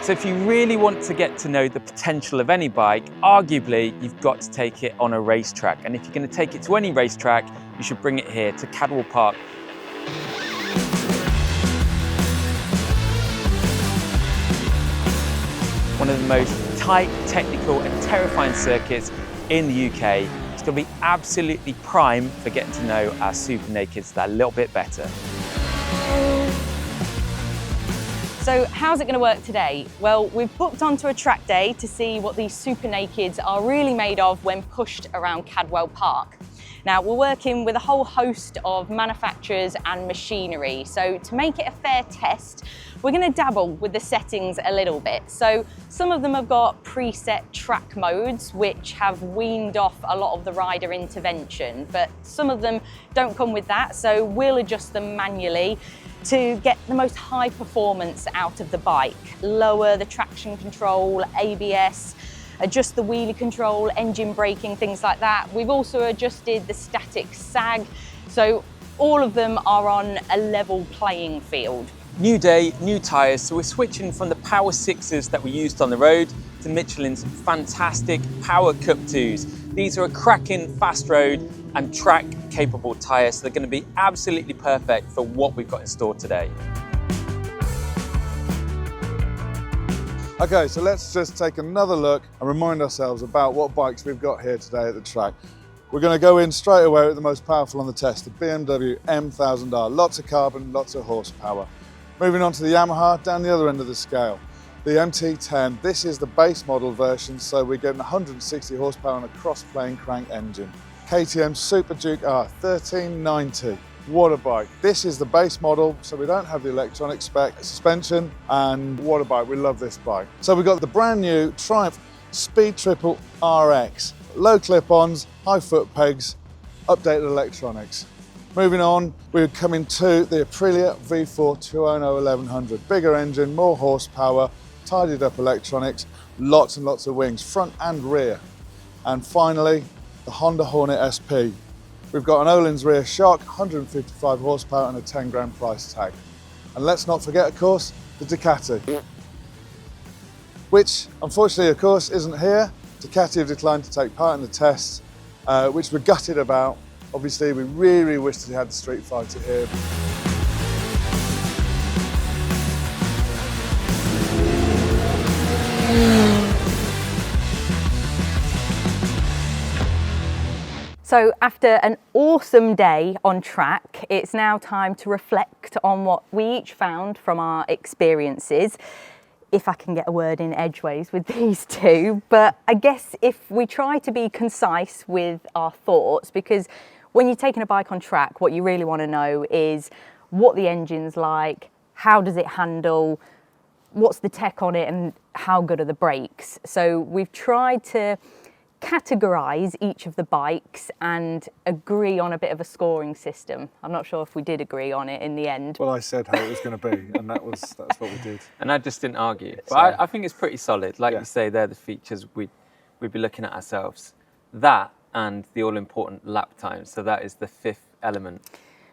So if you really want to get to know the potential of any bike, arguably you've got to take it on a racetrack. And if you're going to take it to any racetrack, you should bring it here to Cadwell Park. One of the most tight, technical and terrifying circuits in the UK. It's going to be absolutely prime for getting to know our Supernakeds that little bit better. So how's it going to work today? Well, we've booked onto a track day to see what these Supernakeds are really made of when pushed around Cadwell Park. Now, we're working with a whole host of manufacturers and machinery. So to make it a fair test, we're going to dabble with the settings a little bit. So some of them have got preset track modes, which have weaned off a lot of the rider intervention, but some of them don't come with that. So we'll adjust them manually to get the most high performance out of the bike. Lower the traction control, ABS, adjust the wheelie control, engine braking, things like that. We've also adjusted the static sag, so all of them are on a level playing field. New day, new tyres, so we're switching from the Power 6s that we used on the road to Michelin's fantastic Power GP2s. These are a cracking fast road and track capable tyres, so they're going to be absolutely perfect for what we've got in store today. Okay, so let's just take another look and remind ourselves about what bikes we've got here today at the track. We're going to go in straight away with the most powerful on the test, the BMW M1000R. Lots of carbon, lots of horsepower. Moving on to the Yamaha, down the other end of the scale. The MT10, this is the base model version, so we're getting 160 horsepower on a cross-plane crank engine. KTM Superduke R, 1390. What a bike. This is the base model, so we don't have the electronic spec, suspension, and what a bike. We love this bike. So we've got the brand new Triumph Speed Triple RX. Low clip-ons, high foot pegs, updated electronics. Moving on, we're coming to the Aprilia V4 Tuono 1100. Bigger engine, more horsepower, tidied up electronics, lots and lots of wings, front and rear. And finally, the Honda Hornet SP. We've got an Öhlins rear shock, 155 horsepower and a 10 grand price tag. And let's not forget, of course, the Ducati, which unfortunately, of course, isn't here. Ducati have declined to take part in the tests, which we're gutted about. Obviously, we really wish that we had the Street Fighter here. So after an awesome day on track, it's now time to reflect on what we each found from our experiences, if I can get a word in edgeways with these two. But I guess if we try to be concise with our thoughts, because when you're taking a bike on track, what you really want to know is what the engine's like, how does it handle, what's the tech on it, and how good are the brakes. So we've tried to categorise each of the bikes and agree on a bit of a scoring system. I'm not sure if we did agree on it in the end. Well, I said how it was going to be, and that's what we did. And I just didn't argue. So, But I think it's pretty solid. Like you say, they're the features we'd be looking at ourselves. That and the all-important lap time. So that is the fifth element,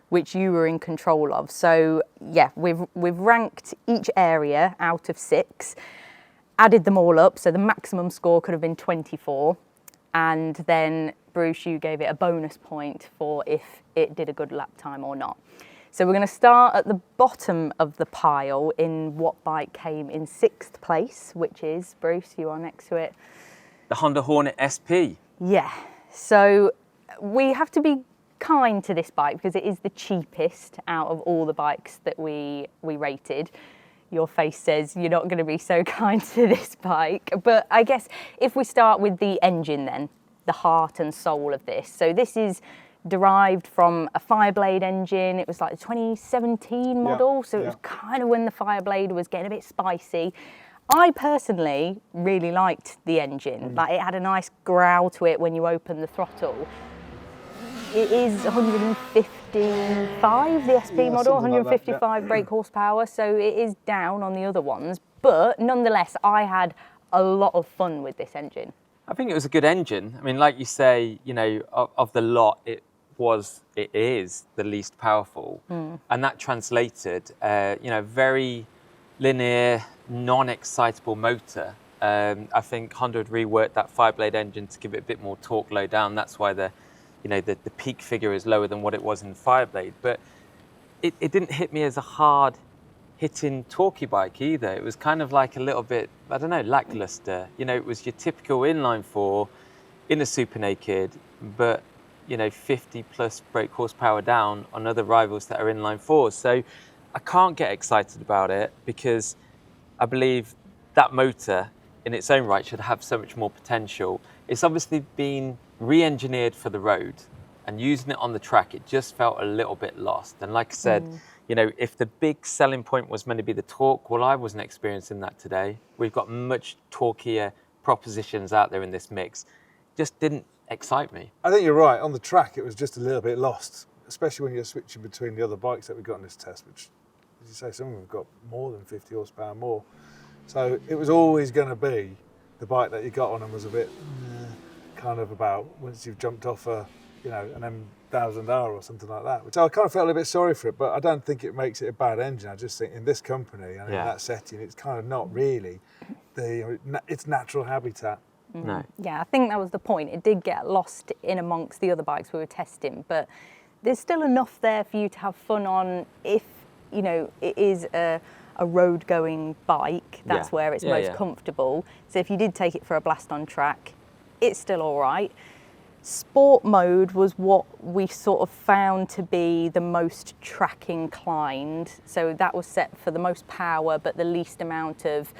which you were in control of. So yeah, we've ranked each area out of 6, added them all up. So the maximum score could have been 24. And then Bruce, you gave it a bonus point for if it did a good lap time or not. So we're going to start at the bottom of the pile in what bike came in 6th place, which is, Bruce, you are next to it. the Honda Hornet SP. Yeah, so we have to be kind to this bike because it is the cheapest out of all the bikes that we rated. Your face says you're not going to be so kind to this bike. But I guess if we start with the engine then, the heart and soul of this. So this is derived from a Fireblade engine. It was like the 2017 model. So it was kind of when the Fireblade was getting a bit spicy. I personally really liked the engine. Like it had a nice growl to it when you open the throttle. It is 155, the SP model, 155 like brake horsepower, so it is down on the other ones. But nonetheless, I had a lot of fun with this engine. I think it was a good engine. I mean, like you say, you know, of the lot, it is the least powerful. And that translated, you know, very linear, non-excitable motor. I think Honda had reworked that 5-blade engine to give it a bit more torque low down. That's why the peak figure is lower than what it was in the 5-blade. But it didn't hit me as a hard hitting torquey bike either. It was kind of like a little bit, I don't know, lackluster. It was your typical inline 4 in a Supernaked, but 50 plus brake horsepower down on other rivals that are inline 4s. So I can't get excited about it because I believe that motor in its own right should have so much more potential. It's obviously been re-engineered for the road, and using it on the track, it just felt a little bit lost. And like I said, if the big selling point was meant to be the torque, well, I wasn't experiencing that today. We've got much torquier propositions out there in this mix. Just didn't excite me. I think you're right. On the track, it was just a little bit lost, especially when you're switching between the other bikes that we got in this test, which, as you say, some of them have got more than 50 horsepower more. So it was always going to be the bike that you got on and was a bit kind of about once you've jumped off an M1000R or something like that, which I kind of felt a bit sorry for it, but I don't think it makes it a bad engine. I just think in this company and in that setting, it's kind of not really its natural habitat. No. Yeah, I think that was the point. It did get lost in amongst the other bikes we were testing, but there's still enough there for you to have fun on if, it is a road-going bike. That's where it's most comfortable. So if you did take it for a blast on track, it's still all right. Sport mode was what we sort of found to be the most track inclined. So that was set for the most power, but the least amount of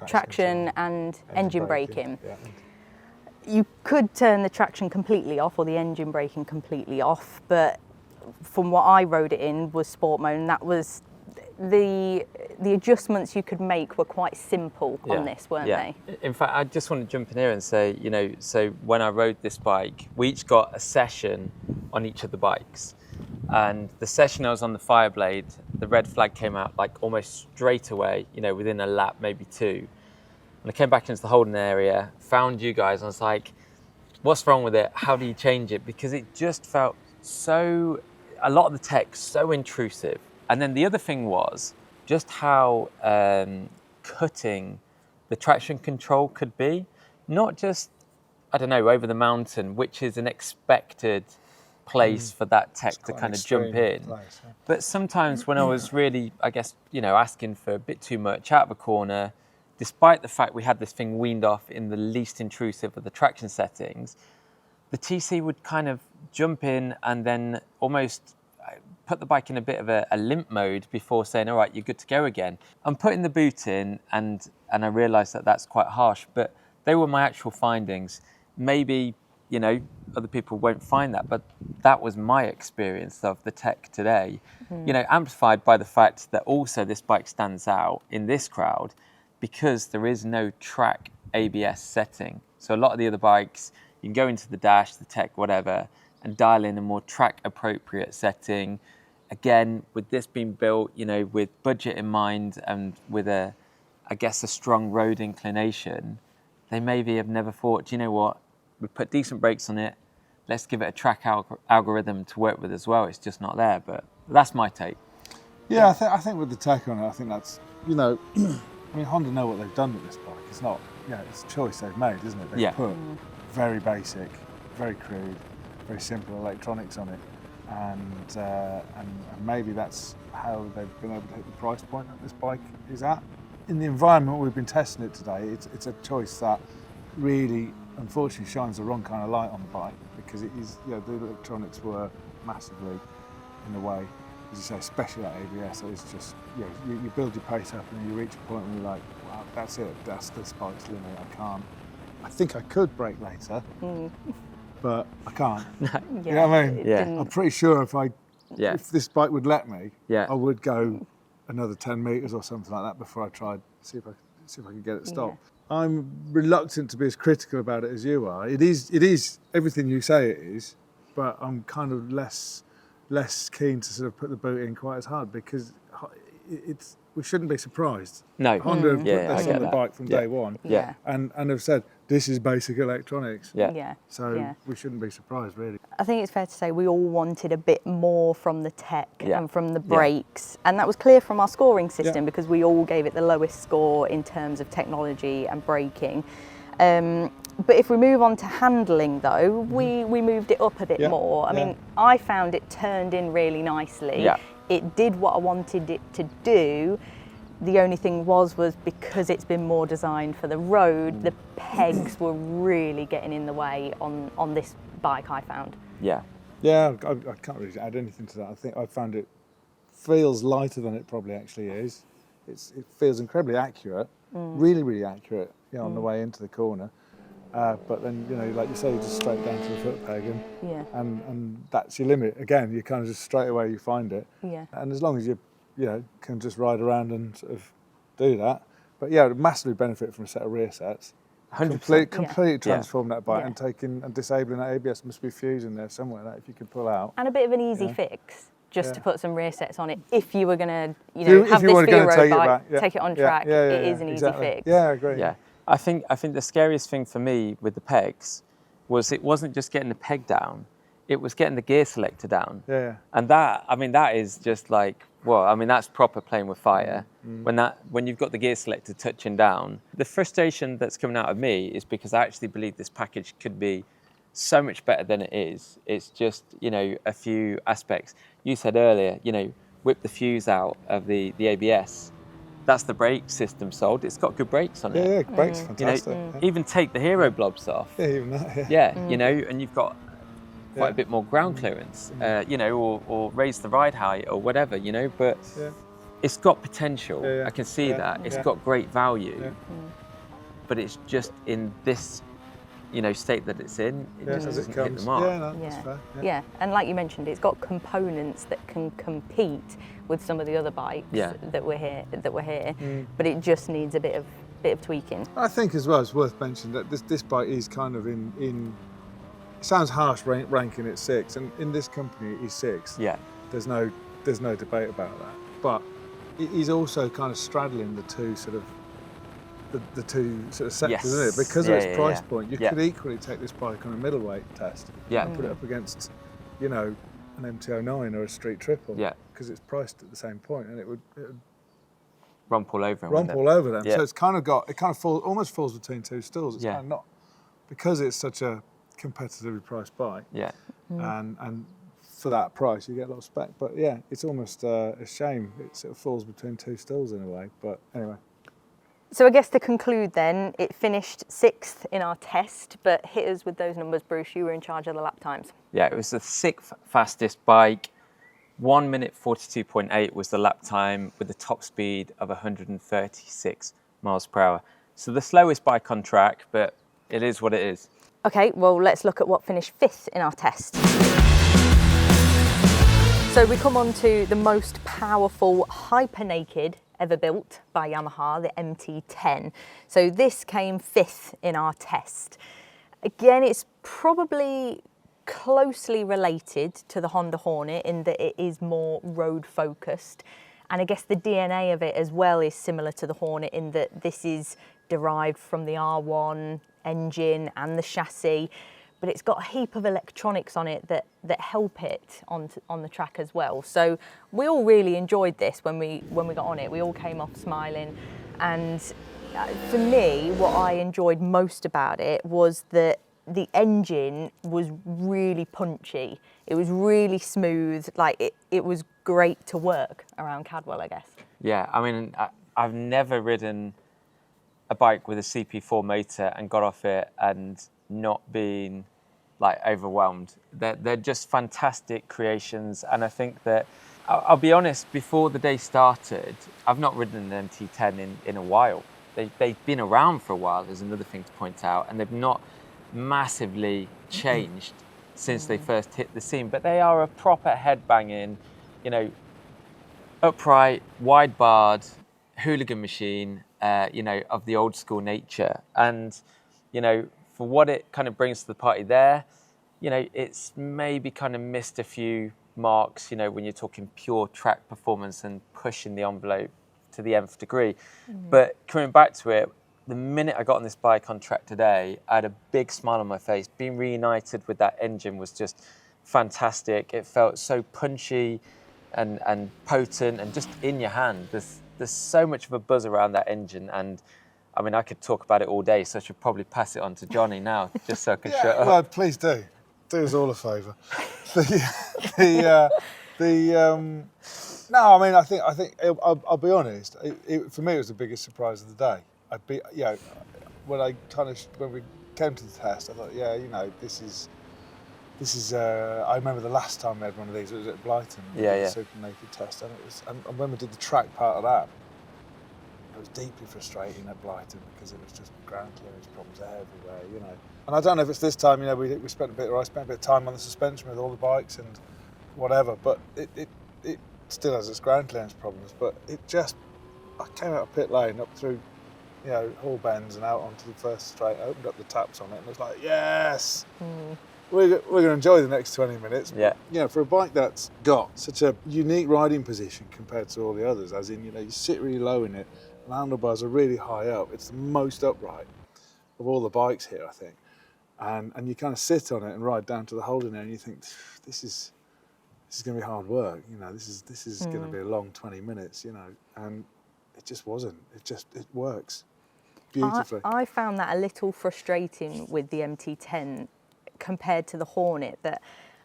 traction and engine braking. Yeah. You could turn the traction completely off or the engine braking completely off, but from what I rode it in was sport mode, and that was the adjustments you could make were quite simple on this, weren't they? In fact, I just want to jump in here and say, so when I rode this bike, we each got a session on each of the bikes. And the session I was on the 5-blade, the red flag came out like almost straight away, within a lap, maybe 2. And I came back into the holding area, found you guys, and I was like, what's wrong with it? How do you change it? Because it just felt a lot of the tech so intrusive. And then the other thing was just how cutting the traction control could be. Not just, over the mountain, which is an expected place for that tech to kind of jump in. Place, yeah. But sometimes when I was really, asking for a bit too much out of a corner, despite the fact we had this thing weaned off in the least intrusive of the traction settings, the TC would kind of jump in and then almost put the bike in a bit of a limp mode before saying, all right, you're good to go again. I'm putting the boot in and I realised that that's quite harsh, but they were my actual findings. Maybe, other people won't find that, but that was my experience of the tech today. Amplified by the fact that also this bike stands out in this crowd because there is no track ABS setting. So a lot of the other bikes, you can go into the dash, the tech, whatever, and dial in a more track appropriate setting. Again, with this being built, with budget in mind and with a strong road inclination, they maybe have never thought, do you know what, we put decent brakes on it, let's give it a track algorithm to work with as well. It's just not there, but that's my take. Yeah, I think with the tech on it, I think that's, Honda know what they've done with this bike. It's not, it's a choice they've made, isn't it? They've put very basic, very crude, very simple electronics on it. And maybe that's how they've been able to hit the price point that this bike is at. In the environment we've been testing it today, it's a choice that really, unfortunately, shines the wrong kind of light on the bike because it is, the electronics were massively in the way, as you say, especially that ABS. So it's just, you build your pace up and you reach a point where you're like, wow, that's it, that's this bike's limit. I think I could brake later. But I can't. You know what I mean? Yeah. I'm pretty sure if this bike would let me, I would go another 10 metres or something like that before I tried to see if I could get it stopped. Yeah. I'm reluctant to be as critical about it as you are. It is everything you say it is, but I'm kind of less keen to sort of put the boot in quite as hard because we shouldn't be surprised. No. Honda have put Yeah, I this get on the that. bike from day one. Yeah. And have said, this is basic electronics. Yeah. So we shouldn't be surprised, really. I think it's fair to say we all wanted a bit more from the tech and from the brakes. And that was clear from our scoring system because we all gave it the lowest score in terms of technology and braking. But if we move on to handling though, we moved it up a bit more. I mean, I found it turned in really nicely. It did what I wanted it to do. The only thing was because it's been more designed for the road, the pegs were really getting in the way on this bike, I found. Yeah, I can't really add anything to that. I think I found it feels lighter than it probably actually is. It feels incredibly accurate, really accurate, on the way into the corner. But then, like you say, you just straight down to the foot peg and that's your limit. Again, you kind of just straight away you find it. And as long as you can just ride around and sort of do that. But it would massively benefit from a set of rear sets. 100%. Completely transform that bike and taking and disabling that ABS. Must be a fuse in there somewhere that if you could pull out. And a bit of an easy fix. Just to put some rear sets on it, if you were going to, have this for your road bike, take it on track, it is an easy fix. Yeah, I agree. Yeah, I think the scariest thing for me with the pegs was it wasn't just getting the peg down, it was getting the gear selector down. And that is just like, that's proper playing with fire. When you've got the gear selector touching down, the frustration that's coming out of me is because I actually believe this package could be so much better than it is. It's just, a few aspects. You said earlier, whip the fuse out of the ABS. That's the brake system sold. It's got good brakes on it. Yeah, brakes fantastic. Even take the hero blobs off. Yeah, even that, and you've got quite a bit more ground clearance, or raise the ride height or whatever, but it's got potential. I can see that. It's got great value, but it's just in this state that it's in, it just doesn't hit the mark. That's fair. Yeah, and like you mentioned, it's got components that can compete with some of the other bikes that were here, but it just needs a bit of tweaking. I think as well it's worth mentioning that this bike is kind of in it sounds harsh ranking it 6, and in this company it is 6. Yeah. There's no debate about that. But it is also kind of straddling the two sort of sectors, isn't it? Because of its price point, you could equally take this bike on a middleweight test and put it up against, an MT09 or a Street Triple. Because it's priced at the same point, and it would rump all over them. So it's almost falls between two stools. It's kind of not, because it's such a competitively priced bike. And for that price, you get a lot of spec. But it's almost a shame it sort of falls between two stools in a way. But anyway. So I guess to conclude then, it finished 6th in our test, but hit us with those numbers, Bruce. You were in charge of the lap times. Yeah, it was the 6th fastest bike. 1 minute 42.8 was the lap time with a top speed of 136 miles per hour. So the slowest bike on track, but it is what it is. Okay, well, let's look at what finished 5th in our test. So we come on to the most powerful hyper-naked ever built by Yamaha, the MT10. So this came 5th in our test. Again, it's probably closely related to the Honda Hornet in that it is more road focused. And I guess the DNA of it as well is similar to the Hornet in that this is derived from the R1 engine and the chassis, but it's got a heap of electronics on it that help it on the track as well. So we all really enjoyed this when we got on it. We all came off smiling, and for me, what I enjoyed most about it was that the engine was really punchy. It was really smooth. Like it was great to work around Cadwell, I guess. Yeah, I mean, I've never ridden a bike with a CP4 motor and got off it and not been like overwhelmed. They're just fantastic creations, and I think that I'll be honest, before the day started, I've not ridden an MT10 in a while. They've been around for a while, there's another thing to point out, and they've not massively changed since they first hit the scene, but they are a proper headbanging, upright, wide barred hooligan machine, of the old school nature. And, for what it kind of brings to the party there, it's maybe kind of missed a few marks, you know, when you're talking pure track performance and pushing the envelope to the nth degree. But coming back to it, the minute I got on this bike on track today, I had a big smile on my face. Being reunited with that engine was just fantastic. It felt so punchy and potent and just in your hand. There's so much of a buzz around that engine, and I mean, I could talk about it all day, so I should probably pass it on to Johnny now, just so I can shut up. Well, please do. Do us all a favour. No, I mean, I think I'll be honest. For me, it was the biggest surprise of the day. When we came to the test, I thought, yeah, you know, this is. I remember the last time we had one of these. It was at Blyton. The Supernaked test, and when we did the track part of that, it was deeply frustrating at Blyton because it was just ground clearance problems everywhere, you know. And I don't know if it's this time, you know, I spent a bit of time on the suspension with all the bikes and whatever, but it still has its ground clearance problems. But I came out of pit lane up through, you know, Hall Bends and out onto the first straight, opened up the taps on it, and it was like, yes! We're going to enjoy the next 20 minutes. Yeah. You know, for a bike that's got such a unique riding position compared to all the others, as in, you know, you sit really low in it, and the handlebars are really high up. It's the most upright of all the bikes here, I think. And you kind of sit on it and ride down to the holding area, and you think, this is going to be hard work. You know, this is going to be a long 20 minutes. You know, and it just wasn't. It works beautifully. I found that a little frustrating with the MT10 compared to the Hornet, that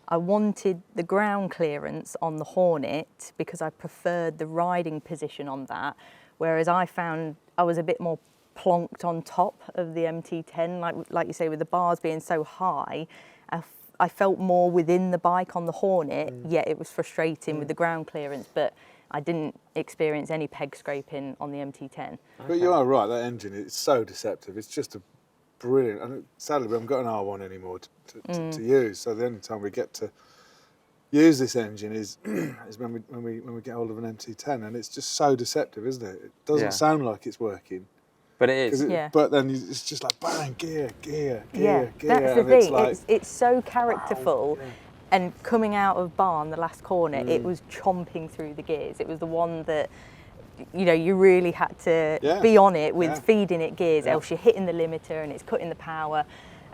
I wanted the ground clearance on the Hornet because I preferred the riding position on that, whereas I found I was a bit more plonked on top of the MT10, like you say, with the bars being so high. I felt more within the bike on the Hornet, yet it was frustrating with the ground clearance, but I didn't experience any peg scraping on the MT10. But you are right, that engine is so deceptive. It's just a brilliant. And sadly, we haven't got an R1 anymore to use. So the only time we get to use this engine is when we get hold of an MT10, and it's just so deceptive, isn't it? It doesn't sound like it's working, but it is. But then it's just like bang, gear. That's the thing. It's so characterful. Wow, and coming out of barn, the last corner, it was chomping through the gears. It was the one that, you know, you really had to be on it with feeding it gears, else you're hitting the limiter and it's cutting the power.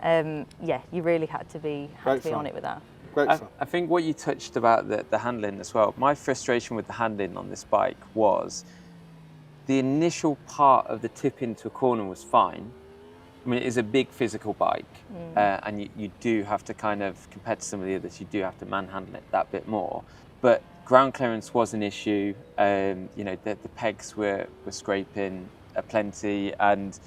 You really had to be on it with that. I think what you touched about the handling as well. My frustration with the handling on this bike was the initial part of the tip into a corner was fine. I mean, it is a big physical bike, and you do have to kind of, compared to some of the others, you do have to manhandle it that bit more. But ground clearance was an issue. You know, the pegs were scraping plenty, and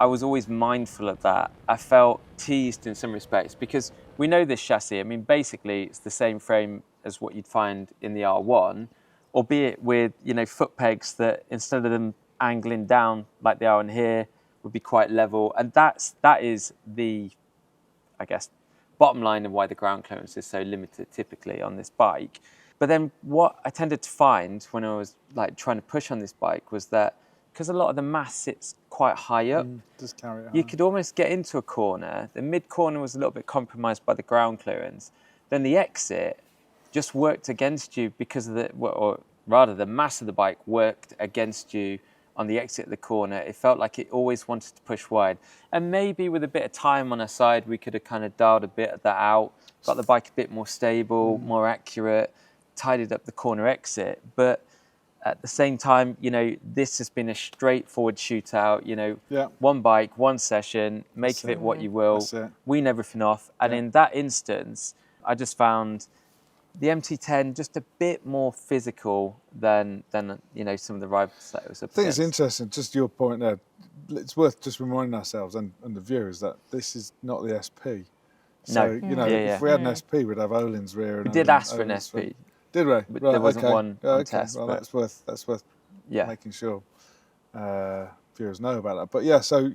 I was always mindful of that. I felt teased in some respects because we know this chassis. I mean, basically, it's the same frame as what you'd find in the R1, albeit with, you know, foot pegs that instead of them angling down like they are on here, would be quite level. And that is the, I guess, bottom line of why the ground clearance is so limited typically on this bike. But then what I tended to find when I was like trying to push on this bike was that because a lot of the mass sits quite high up, just carry it you could almost get into a corner. The mid corner was a little bit compromised by the ground clearance. Then the exit just worked against you because of the mass of the bike worked against you on the exit of the corner. It felt like it always wanted to push wide. And maybe with a bit of time on our side, we could have kind of dialed a bit of that out, got the bike a bit more stable, more accurate, tidied up the corner exit. But at the same time, you know, this has been a straightforward shootout, you know, one bike, one session, make of it what you will, wean everything off. And in that instance, I just found the MT10 just a bit more physical than you know, some of the rivals that it was up against. I think it's interesting, just your point there. It's worth just reminding ourselves and the viewers that this is not the SP. So, you know, if we had an SP, we'd have Olin's rear. And we did ask for an SP. Did we? Right, there wasn't one on test. Well, that's worth making sure viewers know about that. But yeah, so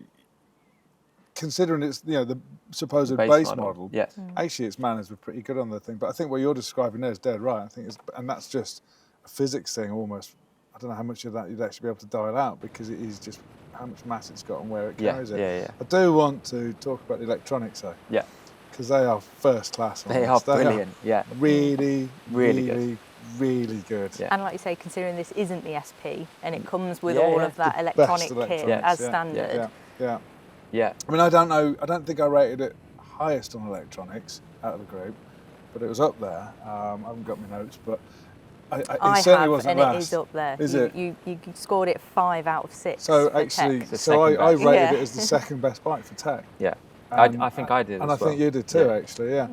considering it's, you know, the supposed base model, actually its manners were pretty good on the thing. But I think what you're describing there is dead right. I think and that's just a physics thing almost. I don't know how much of that you'd actually be able to dial out because it is just how much mass it's got and where it carries it. I do want to talk about the electronics though. because they are first class. They are brilliant, yeah. Really, Really really, really good. Yeah. And like you say, considering this isn't the SP and it comes with Yeah, all yeah. of that The electronic best kit electronics, as yeah, standard. Yeah. I mean, I don't know. I don't think I rated it highest on electronics out of the group, but it was up there. I haven't got my notes, but it I certainly have, wasn't and last. it is up there. Is you scored it 5 out of 6. So for actually, tech. so I second best. rated Yeah. it as the second best bike for tech. Yeah. And I think I did and as I think well. you did too, Yeah. actually, yeah.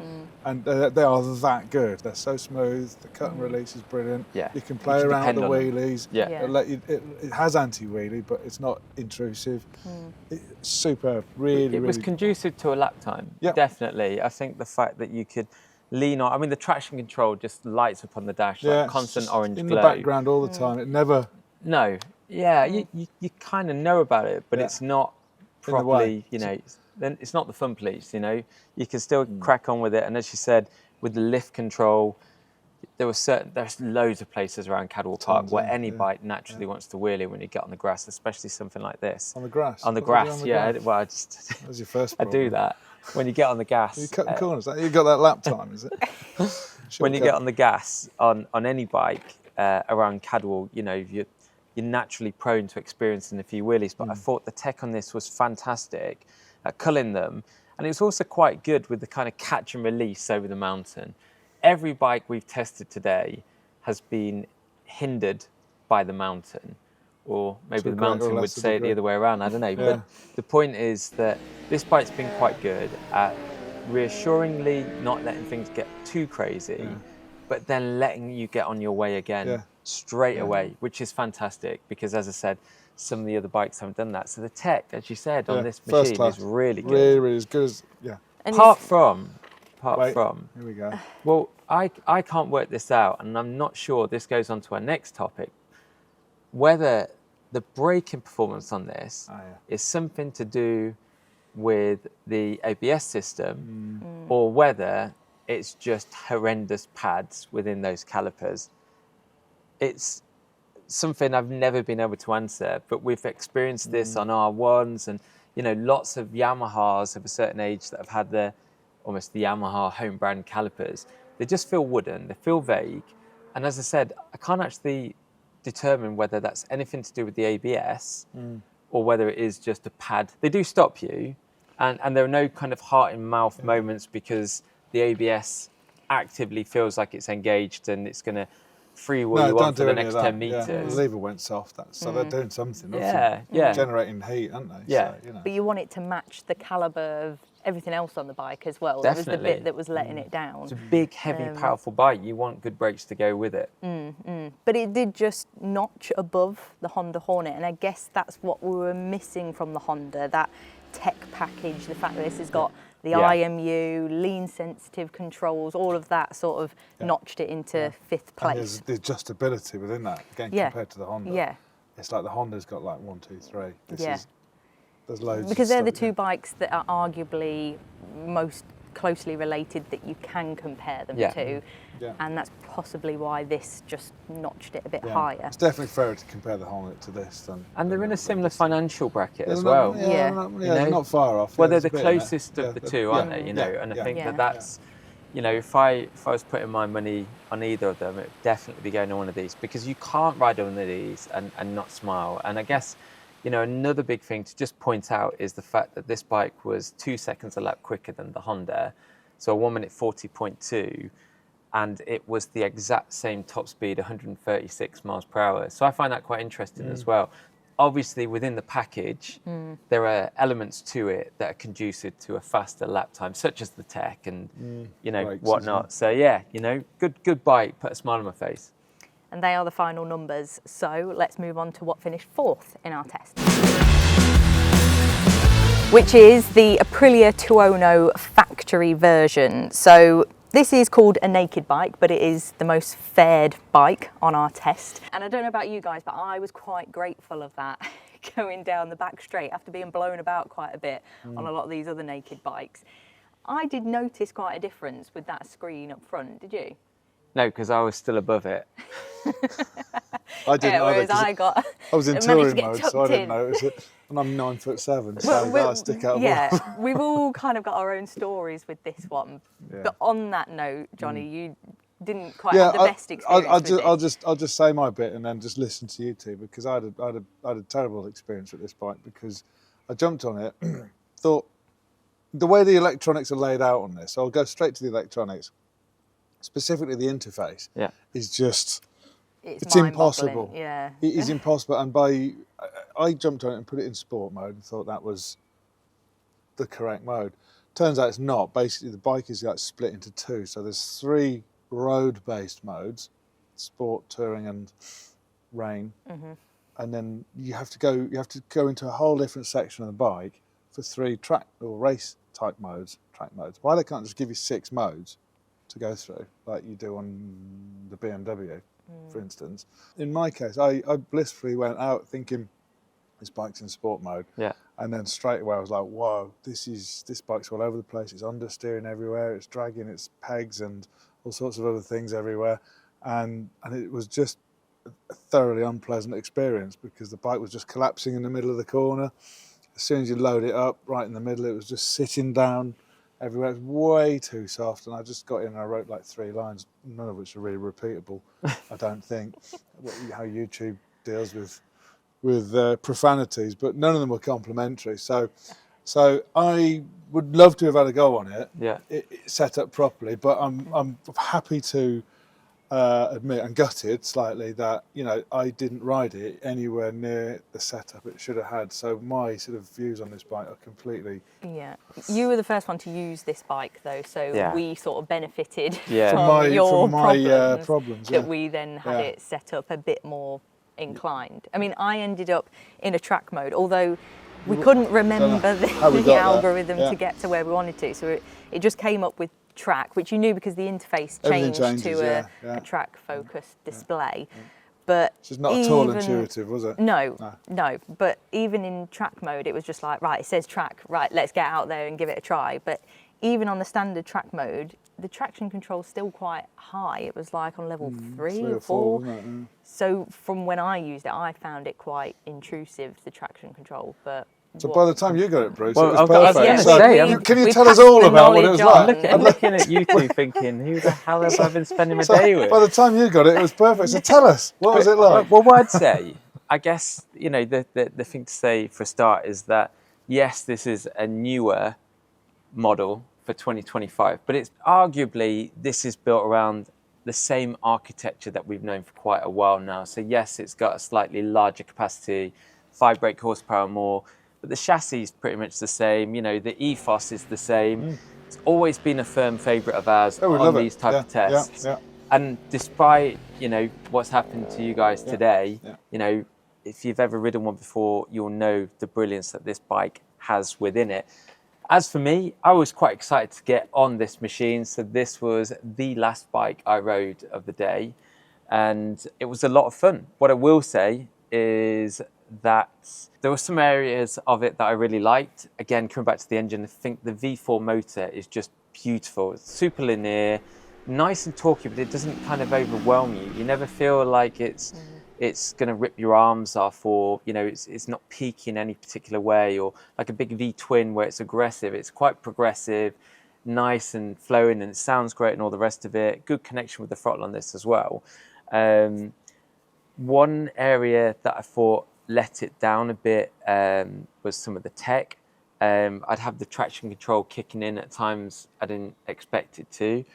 And they are that good. They're so smooth. The cut and release is brilliant. Yeah. You can play can around with the depend on them. wheelies. Yeah. Yeah. It has anti-wheelie, but it's not intrusive. It's superb. Really, It was really. conducive to a lap time, Yep. definitely. I think the fact that you could lean on, I mean, the traction control just lights up on the dash, Yeah, like it's constant just orange in glow. the background all the time. It never. No, yeah, you kind of know about it, but Yeah. it's not In the way. properly, then it's not the fun police, You can still crack on with it. And as you said, with the lift control, there's loads of places around Cadwell Park Tons, where yeah, any yeah, bike naturally wants to wheelie when you get on the grass, especially something like this. On the grass. On the What do you do grass, on the yeah. grass? Well, That was your first I problem. do that. When you get on the gas. You cutting corners. You got that lap time, is it? When you Shortcut. get on the gas on any bike around Cadwell, you're naturally prone to experiencing a few wheelies. But I thought the tech on this was fantastic at culling them, and it was also quite good with the kind of catch and release over the mountain. Every bike we've tested today has been hindered by the mountain, or maybe To a the greater or mountain would lesser say it the degree. other way around. I don't know. Yeah. But the point is that this bike's been quite good at reassuringly not letting things get too crazy, but then letting you get on your way again straight away, which is fantastic because, as I said, some of the other bikes haven't done that. So the tech, as you said, on this first machine class. is really good. Really, really as good as, And Apart this- from, Here we go. well, I can't work this out, and I'm not sure, this goes on to our next topic, whether the braking performance on this is something to do with the ABS system or whether it's just horrendous pads within those calipers. It's something I've never been able to answer, but we've experienced this on R1s and, lots of Yamahas of a certain age that have had almost the Yamaha home brand calipers. They just feel wooden, they feel vague. And as I said, I can't actually determine whether that's anything to do with the ABS or whether it is just a pad. They do stop you, and there are no kind of heart in mouth moments because the ABS actively feels like it's engaged and it's going to freewheel you on for the next 10 meters. The lever went soft, so they're doing something. Yeah, obviously. yeah. Generating heat, aren't they? Yeah. So, But you want it to match the calibre of everything else on the bike as well. Definitely. That was the bit that was letting it down. It's a big, heavy, powerful bike. You want good brakes to go with it. But it did just notch above the Honda Hornet, and I guess that's what we were missing from the Honda, that tech package, the fact that this has got the IMU, lean sensitive controls, all of that sort of notched it into 5th and place. there's the adjustability within that, again, compared to the Honda. Yeah. It's like the Honda's got like 1, 2, 3. There's loads Because of they're the stuff, two bikes that are arguably most closely related that you can compare them to. Yeah. And that's possibly why this just notched it a bit Yeah. higher. It's definitely fairer to compare the Hornet to this than. And they're in a than similar this. financial bracket as They're well. not- Yeah. they're not far off. Well, Yeah, they're there's the a bit in there. closest of the Yeah, two, aren't they? And I think Yeah. that's, if I was putting my money on either of them, it would definitely be going on one of these because you can't ride on one of these and not smile. And I guess, another big thing to just point out is the fact that this bike was 2 seconds a lap quicker than the Honda, so 1 minute 40.2, and it was the exact same top speed, 136 miles per hour. So I find that quite interesting as well. Obviously, within the package, there are elements to it that are conducive to a faster lap time, such as the tech and Brakes, whatnot. So yeah, good bike, put a smile on my face. And they are the final numbers. So let's move on to what finished 4th in our test, which is the Aprilia Tuono factory version. So this is called a naked bike, but it is the most fared bike on our test. And I don't know about you guys, but I was quite grateful of that going down the back straight after being blown about quite a bit on a lot of these other naked bikes. I did notice quite a difference with that screen up front, did you? No, because I was still above it. I didn't either, whereas 'cause I got I was in managed to touring get mode, so I tucked didn't in. notice it. And I'm 9'7", so that'll stick out. Yeah, we've all kind of got our own stories with this one. Yeah. But on that note, Johnny, you didn't quite have the best experience with this. I'll just say my bit and then just listen to you two, because I had a terrible experience with this bike, because I jumped on it, thought the way the electronics are laid out on this, I'll go straight to the electronics, specifically the interface, is just, it's impossible. Yeah. It is impossible. And I jumped on it and put it in sport mode and thought that was the correct mode. Turns out it's not. Basically, the bike is like split into two. So there's 3 road-based modes: sport, touring, and rain. And then you have to go into a whole different section of the bike for 3 track or race type modes, track modes. Why they can't just give you 6 modes to go through like you do on the BMW, for instance. In my case, I blissfully went out thinking this bike's in sport mode. Yeah. And then straight away I was like, whoa, this bike's all over the place. It's understeering everywhere. It's dragging its pegs and all sorts of other things everywhere. And it was just a thoroughly unpleasant experience, because the bike was just collapsing in the middle of the corner. As soon as you load it up, right in the middle, it was just sitting down everywhere. It was way too soft, and I just got in and I wrote like 3 lines, none of which are really repeatable, I don't think, how YouTube deals with profanities, but none of them were complimentary. So I would love to have had a go on it, it set up properly, but I'm happy to admit and gutted slightly that, you know, I didn't ride it anywhere near the setup it should have had. So my sort of views on this bike are completely... Yeah. You were the first one to use this bike though, so we sort of benefited from your problems that we then had it set up a bit more inclined. I mean, I ended up in a track mode, although we couldn't remember the algorithm to get to where we wanted to. So it just came up with track, which you knew because the interface changed to a track focused display. But it's not at all intuitive, was it? No. But even in track mode, it was just like, right, it says track, right, let's get out there and give it a try. But even on the standard track mode, the traction control is still quite high. It was like on level 3 or 4. Wasn't it? So from when I used it, I found it quite intrusive, the traction control. But so by the time you got it, Bruce, it was perfect. Can you tell us all about what it was like? I'm looking at you two thinking, who the hell have I been spending my day with? By the time you got it, it was perfect. So tell us, what was it like? Well, what I'd say, I guess, you know, the thing to say for a start is that, yes, this is a newer model for 2025, but it's arguably, this is built around the same architecture that we've known for quite a while now. So yes, it's got a slightly larger capacity, 5 brake horsepower more, but the chassis is pretty much the same. You know, the ethos is the same. It's always been a firm favourite of ours on these type of tests. And despite, you know, what's happened to you guys today, you know, if you've ever ridden one before, you'll know the brilliance that this bike has within it. As for me, I was quite excited to get on this machine. So this was the last bike I rode of the day, and it was a lot of fun. What I will say is that there were some areas of it that I really liked. Again, coming back to the engine, I think the V4 motor is just beautiful. It's super linear, nice and torquey, but it doesn't kind of overwhelm you. You never feel like it's going to rip your arms off, or, you know, it's not peaking any particular way, or like a big V-twin where it's aggressive. It's quite progressive, nice and flowing, and it sounds great and all the rest of it. Good connection with the throttle on this as well. One area that I thought let it down a bit was some of the tech. I'd have the traction control kicking in at times I didn't expect it to,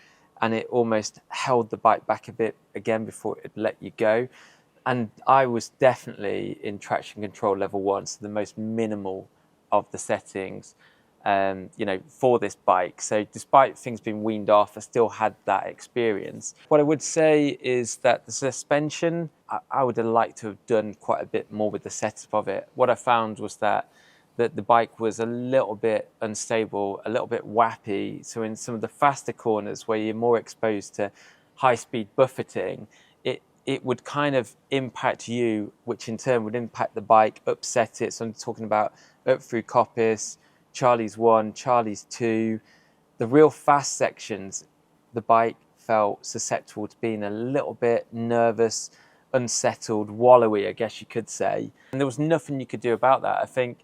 and it almost held the bike back a bit again before it'd let you go. And I was definitely in traction control level 1, so the most minimal of the settings, you know, for this bike. So despite things being weaned off, I still had that experience. What I would say is that the suspension, I would have liked to have done quite a bit more with the setup of it. What I found was that the bike was a little bit unstable, a little bit wappy. So in some of the faster corners where you're more exposed to high-speed buffeting, it would kind of impact you, which in turn would impact the bike, upset it. So I'm talking about up through Coppice, Charlie's 1, Charlie's 2. The real fast sections, the bike felt susceptible to being a little bit nervous, unsettled, wallowy, I guess you could say. And there was nothing you could do about that. I think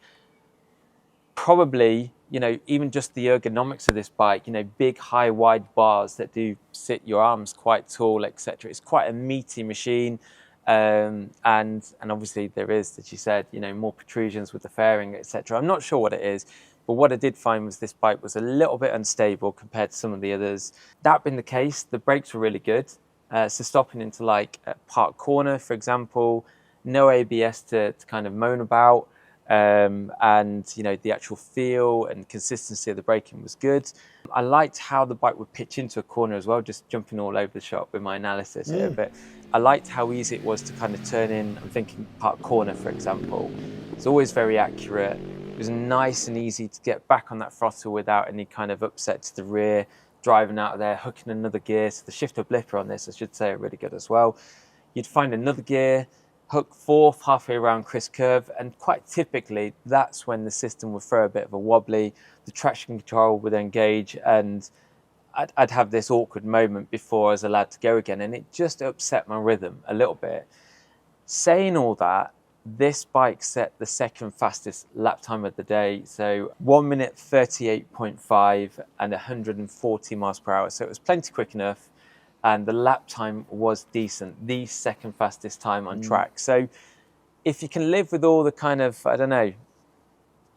probably, you know, even just the ergonomics of this bike, you know, big, high, wide bars that do sit your arms quite tall, etc. It's quite a meaty machine. And obviously there is, as you said, you know, more protrusions with the fairing, etc. I'm not sure what it is, but what I did find was this bike was a little bit unstable compared to some of the others. That being the case, the brakes were really good. So stopping into like a park corner, for example, no ABS to kind of moan about. And you know, the actual feel and consistency of the braking was good. I liked how the bike would pitch into a corner as well, just jumping all over the shop with my analysis here. But I liked how easy it was to kind of turn in. I'm thinking park corner, for example. It's always very accurate. It was nice and easy to get back on that throttle without any kind of upset to the rear, driving out of there, hooking another gear. So the shifter blipper on this, I should say, are really good as well. You'd find another gear, hook fourth halfway around Chris curve, and quite typically that's when the system would throw a bit of a wobbly, the traction control would engage, and I'd have this awkward moment before I was allowed to go again, and it just upset my rhythm a little bit. Saying all that, this bike set the second fastest lap time of the day, so 1 minute 38.5 and 140 miles per hour, so it was plenty quick enough. And the lap time was decent, the second fastest time on track. So if you can live with all the kind of, I don't know,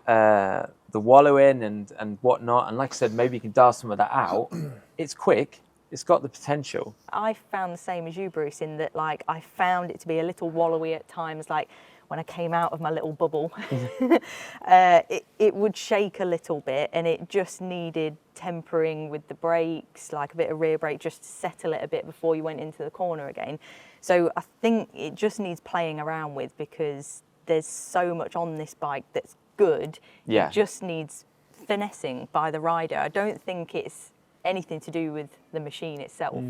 the wallowing and whatnot, and like I said, maybe you can dial some of that out, it's quick, it's got the potential. I found the same as you, Bruce, in that like I found it to be a little wallowy at times, like when I came out of my little bubble, it would shake a little bit, and it just needed tempering with the brakes, like a bit of rear brake just to settle it a bit before you went into the corner again. So I think it just needs playing around with, because there's so much on this bike that's good. Yeah. It just needs finessing by the rider. I don't think it's anything to do with the machine itself.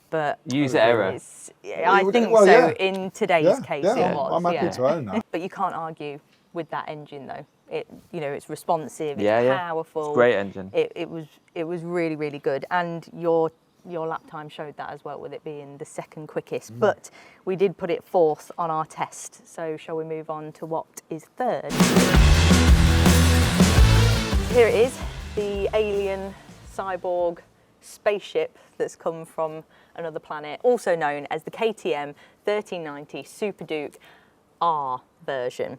But user error. I think so. Yeah. In today's case, it was. I'm happy to own that. But you can't argue with that engine, though. It, you know, it's responsive. It's powerful. It's a great engine. It was really, really good. And your lap time showed that as well, with it being the second quickest. But we did put it fourth on our test. So shall we move on to what is third? Here it is, the alien cyborg spaceship that's come from another planet, also known as the KTM 1390 Superduke R version.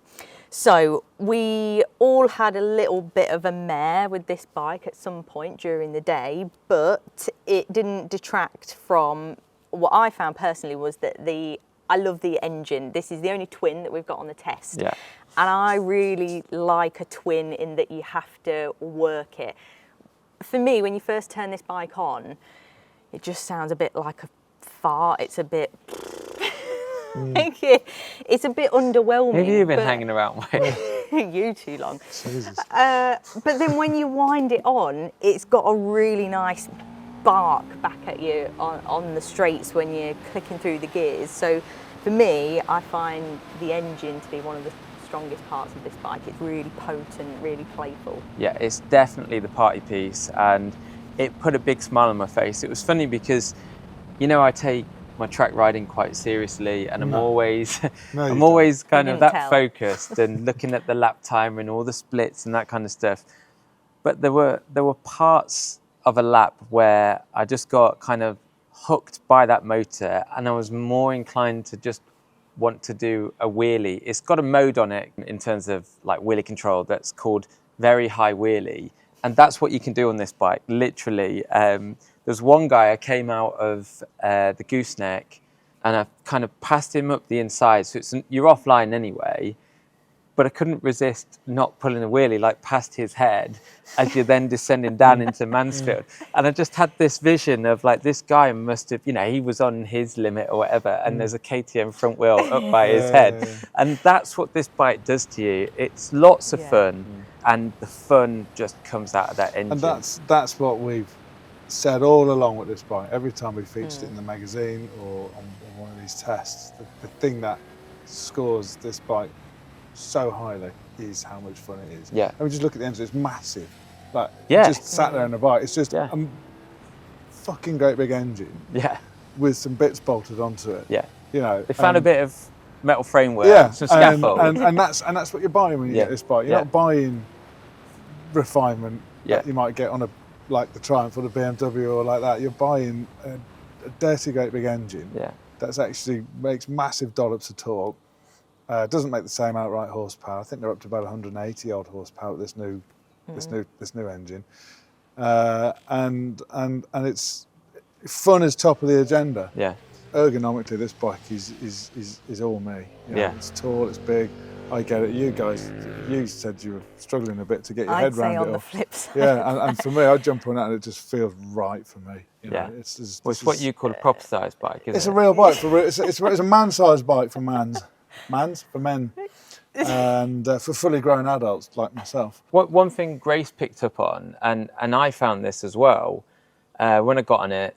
So we all had a little bit of a mare with this bike at some point during the day, but it didn't detract from what I found personally was that I love the engine. This is the only twin that we've got on the test. Yeah. And I really like a twin in that you have to work it. For me, when you first turn this bike on, it just sounds a bit like a fart. It's a bit, it's a bit underwhelming. Have you been hanging around with? You too long. Jesus. But then when you wind it on, it's got a really nice bark back at you on the straights when you're clicking through the gears. So for me, I find the engine to be one of the strongest parts of this bike. It's really potent, really playful. Yeah, it's definitely the party piece, and it put a big smile on my face. It was funny because, you know, I take my track riding quite seriously, and I'm always kind of that focused and looking at the lap timer and all the splits and that kind of stuff. But there were parts of a lap where I just got kind of hooked by that motor, and I was more inclined to just want to do a wheelie. It's got a mode on it in terms of like wheelie control that's called very high wheelie, and that's what you can do on this bike, literally. There's one guy, I came out of the gooseneck and I kind of passed him up the inside, so you're offline anyway, but I couldn't resist not pulling a wheelie like past his head as you're then descending down into Mansfield. And I just had this vision of like, this guy must have, you know, he was on his limit or whatever, and there's a KTM front wheel up by his head. And that's what this bike does to you. It's lots of fun, and the fun just comes out of that engine. And that's what we've said all along with this bike. Every time we featured it in the magazine or on one of these tests, the thing that scores this bike so highly is how much fun it is. Yeah. I mean, just look at the engine, it's massive. Like, just sat there on the bike, it's just a fucking great big engine. Yeah. With some bits bolted onto it. Yeah. You know, They found a bit of metal framework, some scaffold. And that's what you're buying when you get this bike. You're not buying refinement that you might get on like the Triumph or the BMW or like that. You're buying a dirty great big engine that's actually makes massive dollops of torque. Doesn't make the same outright horsepower. I think they're up to about 180 odd horsepower with this new engine. And it's fun is top of the agenda. Yeah. Ergonomically, this bike is all me. You know, it's tall, it's big. I get it. You said you were struggling a bit to get your head around it. I'd say on the flip side. Yeah, and for me, I jump on that and it just feels right for me. You know, it's what you call a proper size bike, isn't it? It's a real bike. It's a man-sized bike for men, and for fully grown adults like myself. One thing Grace picked up on, and I found this as well, when I got on it,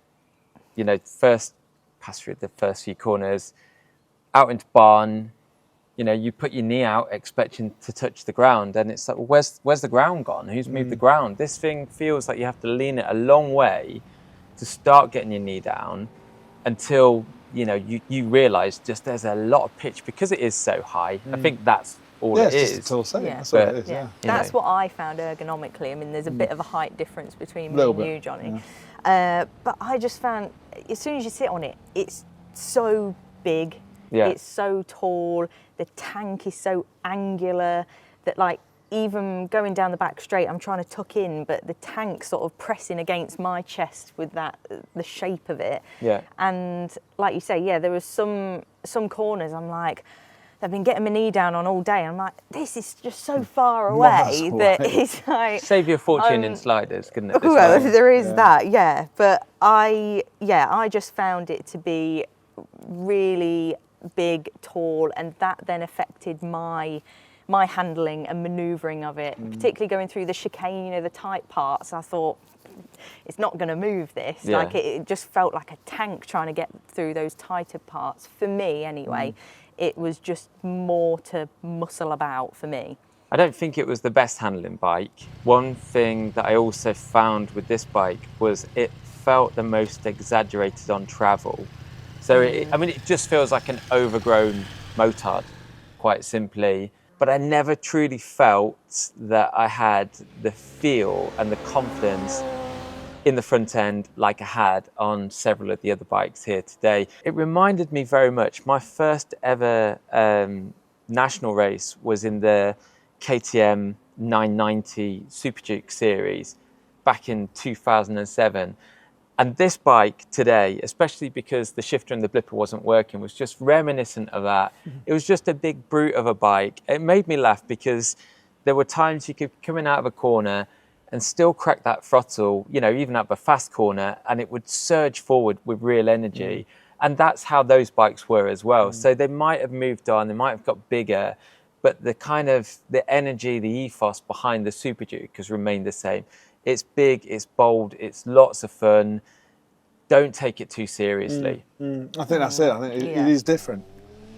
you know, first pass through the first few corners, out into barn, you know, you put your knee out expecting to touch the ground, and it's like, well, where's the ground gone? Who's moved the ground? This thing feels like you have to lean it a long way to start getting your knee down until, you know, you realise just there's a lot of pitch because it is so high. I think that's all it is. It's just a tall setting. That's what it is, That's what I found ergonomically. I mean, there's a bit of a height difference between me and you, Johnny. But I just found, as soon as you sit on it, it's so big. It's so tall. The tank is so angular that, like, even going down the back straight, I'm trying to tuck in, but the tank sort of pressing against my chest with the shape of it. Yeah. And like you say, there was some corners I'm like, I've been getting my knee down on all day. And I'm like, this is just so far away that it's like... Save you a fortune in sliders, couldn't it? Well, there is that, But I just found it to be really big, tall, and that then affected my handling and manoeuvring of it, particularly going through the chicane, you know, the tight parts. I thought, it's not going to move this. Like it just felt like a tank trying to get through those tighter parts. For me, anyway, it was just more to muscle about for me. I don't think it was the best handling bike. One thing that I also found with this bike was it felt the most exaggerated on travel. So, I mean, it just feels like an overgrown motard, quite simply. But I never truly felt that I had the feel and the confidence in the front end like I had on several of the other bikes here today. It reminded me very much, my first ever national race was in the KTM 990 Superduke series back in 2007. And this bike today, especially because the shifter and the blipper wasn't working, was just reminiscent of that. It was just a big brute of a bike. It made me laugh because there were times you could come in out of a corner and still crack that throttle, you know, even up a fast corner, and it would surge forward with real energy. And that's how those bikes were as well. So they might have moved on, they might have got bigger, but the kind of the energy, the ethos behind the Superduke has remained the same. It's big, it's bold, it's lots of fun. Don't take it too seriously. I think that's it. I think it is different.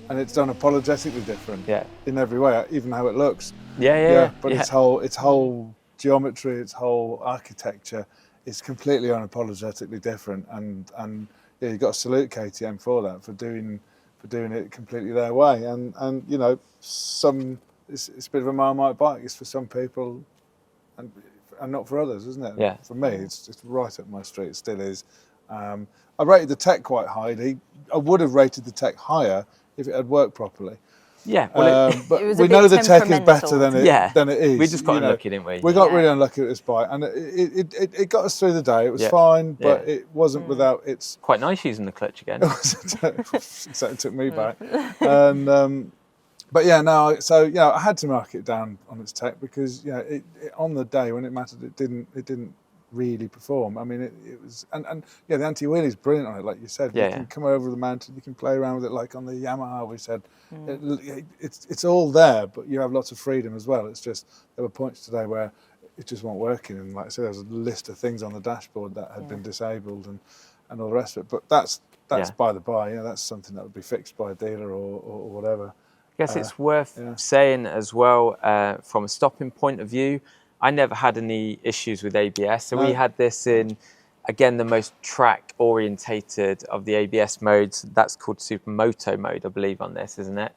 And it's unapologetically different in every way, even how it looks. But its whole geometry, its whole architecture is completely unapologetically different. And you've got to salute KTM for that, for doing it completely their way. And you know, it's a bit of a Marmite bike. It's for some people and not for others, isn't it? Yeah. For me, it's right up my street. It still is. I rated the tech quite highly. I would have rated the tech higher if it had worked properly. Yeah, well, but it was a we bit know the tech is better than it is. We just got unlucky, didn't we? We got really unlucky with this bike, and it got us through the day. It was fine, but it wasn't without its... Quite nice using the clutch again. Except it took me back. And but yeah, no. So you know, I had to mark it down on its tech because it on the day when it mattered, it didn't really perform. I mean, it was and the anti-wheelie is brilliant on it, like you said. You can come over the mountain, you can play around with it, like on the Yamaha. We said it's all there, but you have lots of freedom as well. It's just there were points today where it just wasn't working, and like I said, there was a list of things on the dashboard that had been disabled and all the rest of it. But that's by the by. That's something that would be fixed by a dealer or whatever. I guess it's worth saying as well, from a stopping point of view, I never had any issues with ABS. So we had this in again, the most track orientated of the ABS modes. That's called Supermoto mode, I believe, on this, isn't it?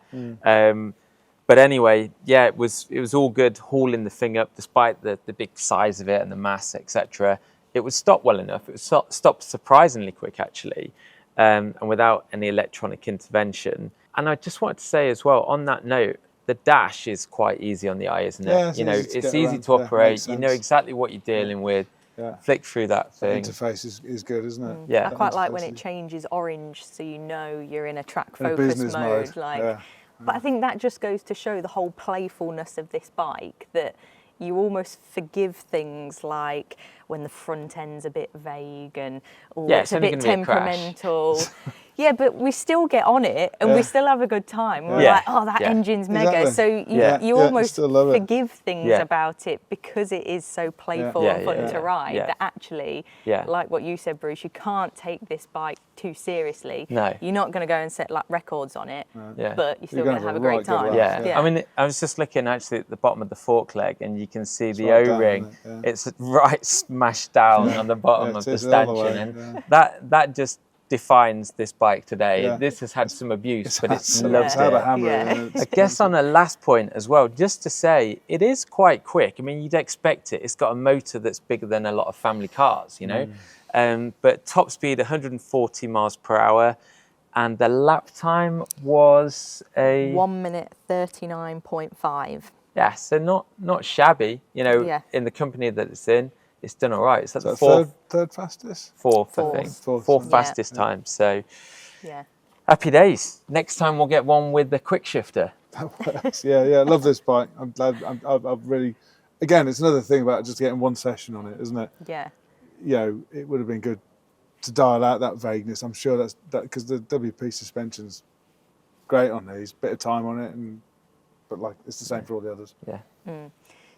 But anyway, yeah, it was all good hauling the thing up, despite the big size of it and the mass, etc. It would stop well enough. It was stopped surprisingly quick, actually, and without any electronic intervention. And I just wanted to say as well, on that note, the dash is quite easy on the eye, isn't it? Yeah, you know, it's easy around. to operate. Yeah, you know exactly what you're dealing with. Yeah. Flick through that thing. The interface is good, isn't it? Yeah. I quite like when it changes orange, so you know you're in a track In a focus business mode. mode. Like, Yeah. but I think that just goes to show the whole playfulness of this bike, that you almost forgive things like when the front end's a bit vague and it's a bit temperamental. Yeah, but we still get on it and we still have a good time. We're like, oh, that engine's mega. Exactly. So you almost forgive things Yeah. about it because it is so playful and fun to ride that actually, like what you said, Bruce, you can't take this bike too seriously. No. You're not going to go and set like records on it, Yeah. but you're still You're going to have a gonna great have a right time. good Yeah. I mean, I was just looking actually at the bottom of the fork leg, and you can see the right down, O-ring. isn't it? It's right smashed down on the bottom of it the is the other stanchion, way, and that just defines this bike today. Yeah. This has had some abuse, but it's had loves a it. hammer in Yeah. it. I guess on a last point as well, just to say, it is quite quick. I mean, you'd expect it. It's got a motor that's bigger than a lot of family cars, you know. But top speed, 140 miles per hour. And the lap time was a 1 minute 39.5. yeah, so not shabby, you know. Yeah. In the company that it's in, it's done all right. It's at the third fastest? fourth, I Fourth. think, Fourth. fourth Yeah. fastest time. So Yeah. happy days. Next time we'll get one with the quick shifter. That works. Yeah, I love this bike. I'm glad. I've really, again, it's another thing about just getting one session on it, isn't it? Yeah. You know, it would have been good to dial out that vagueness. I'm sure that's because the WP suspension's great on these. Bit of time on it, but like it's the same for all the others. Yeah.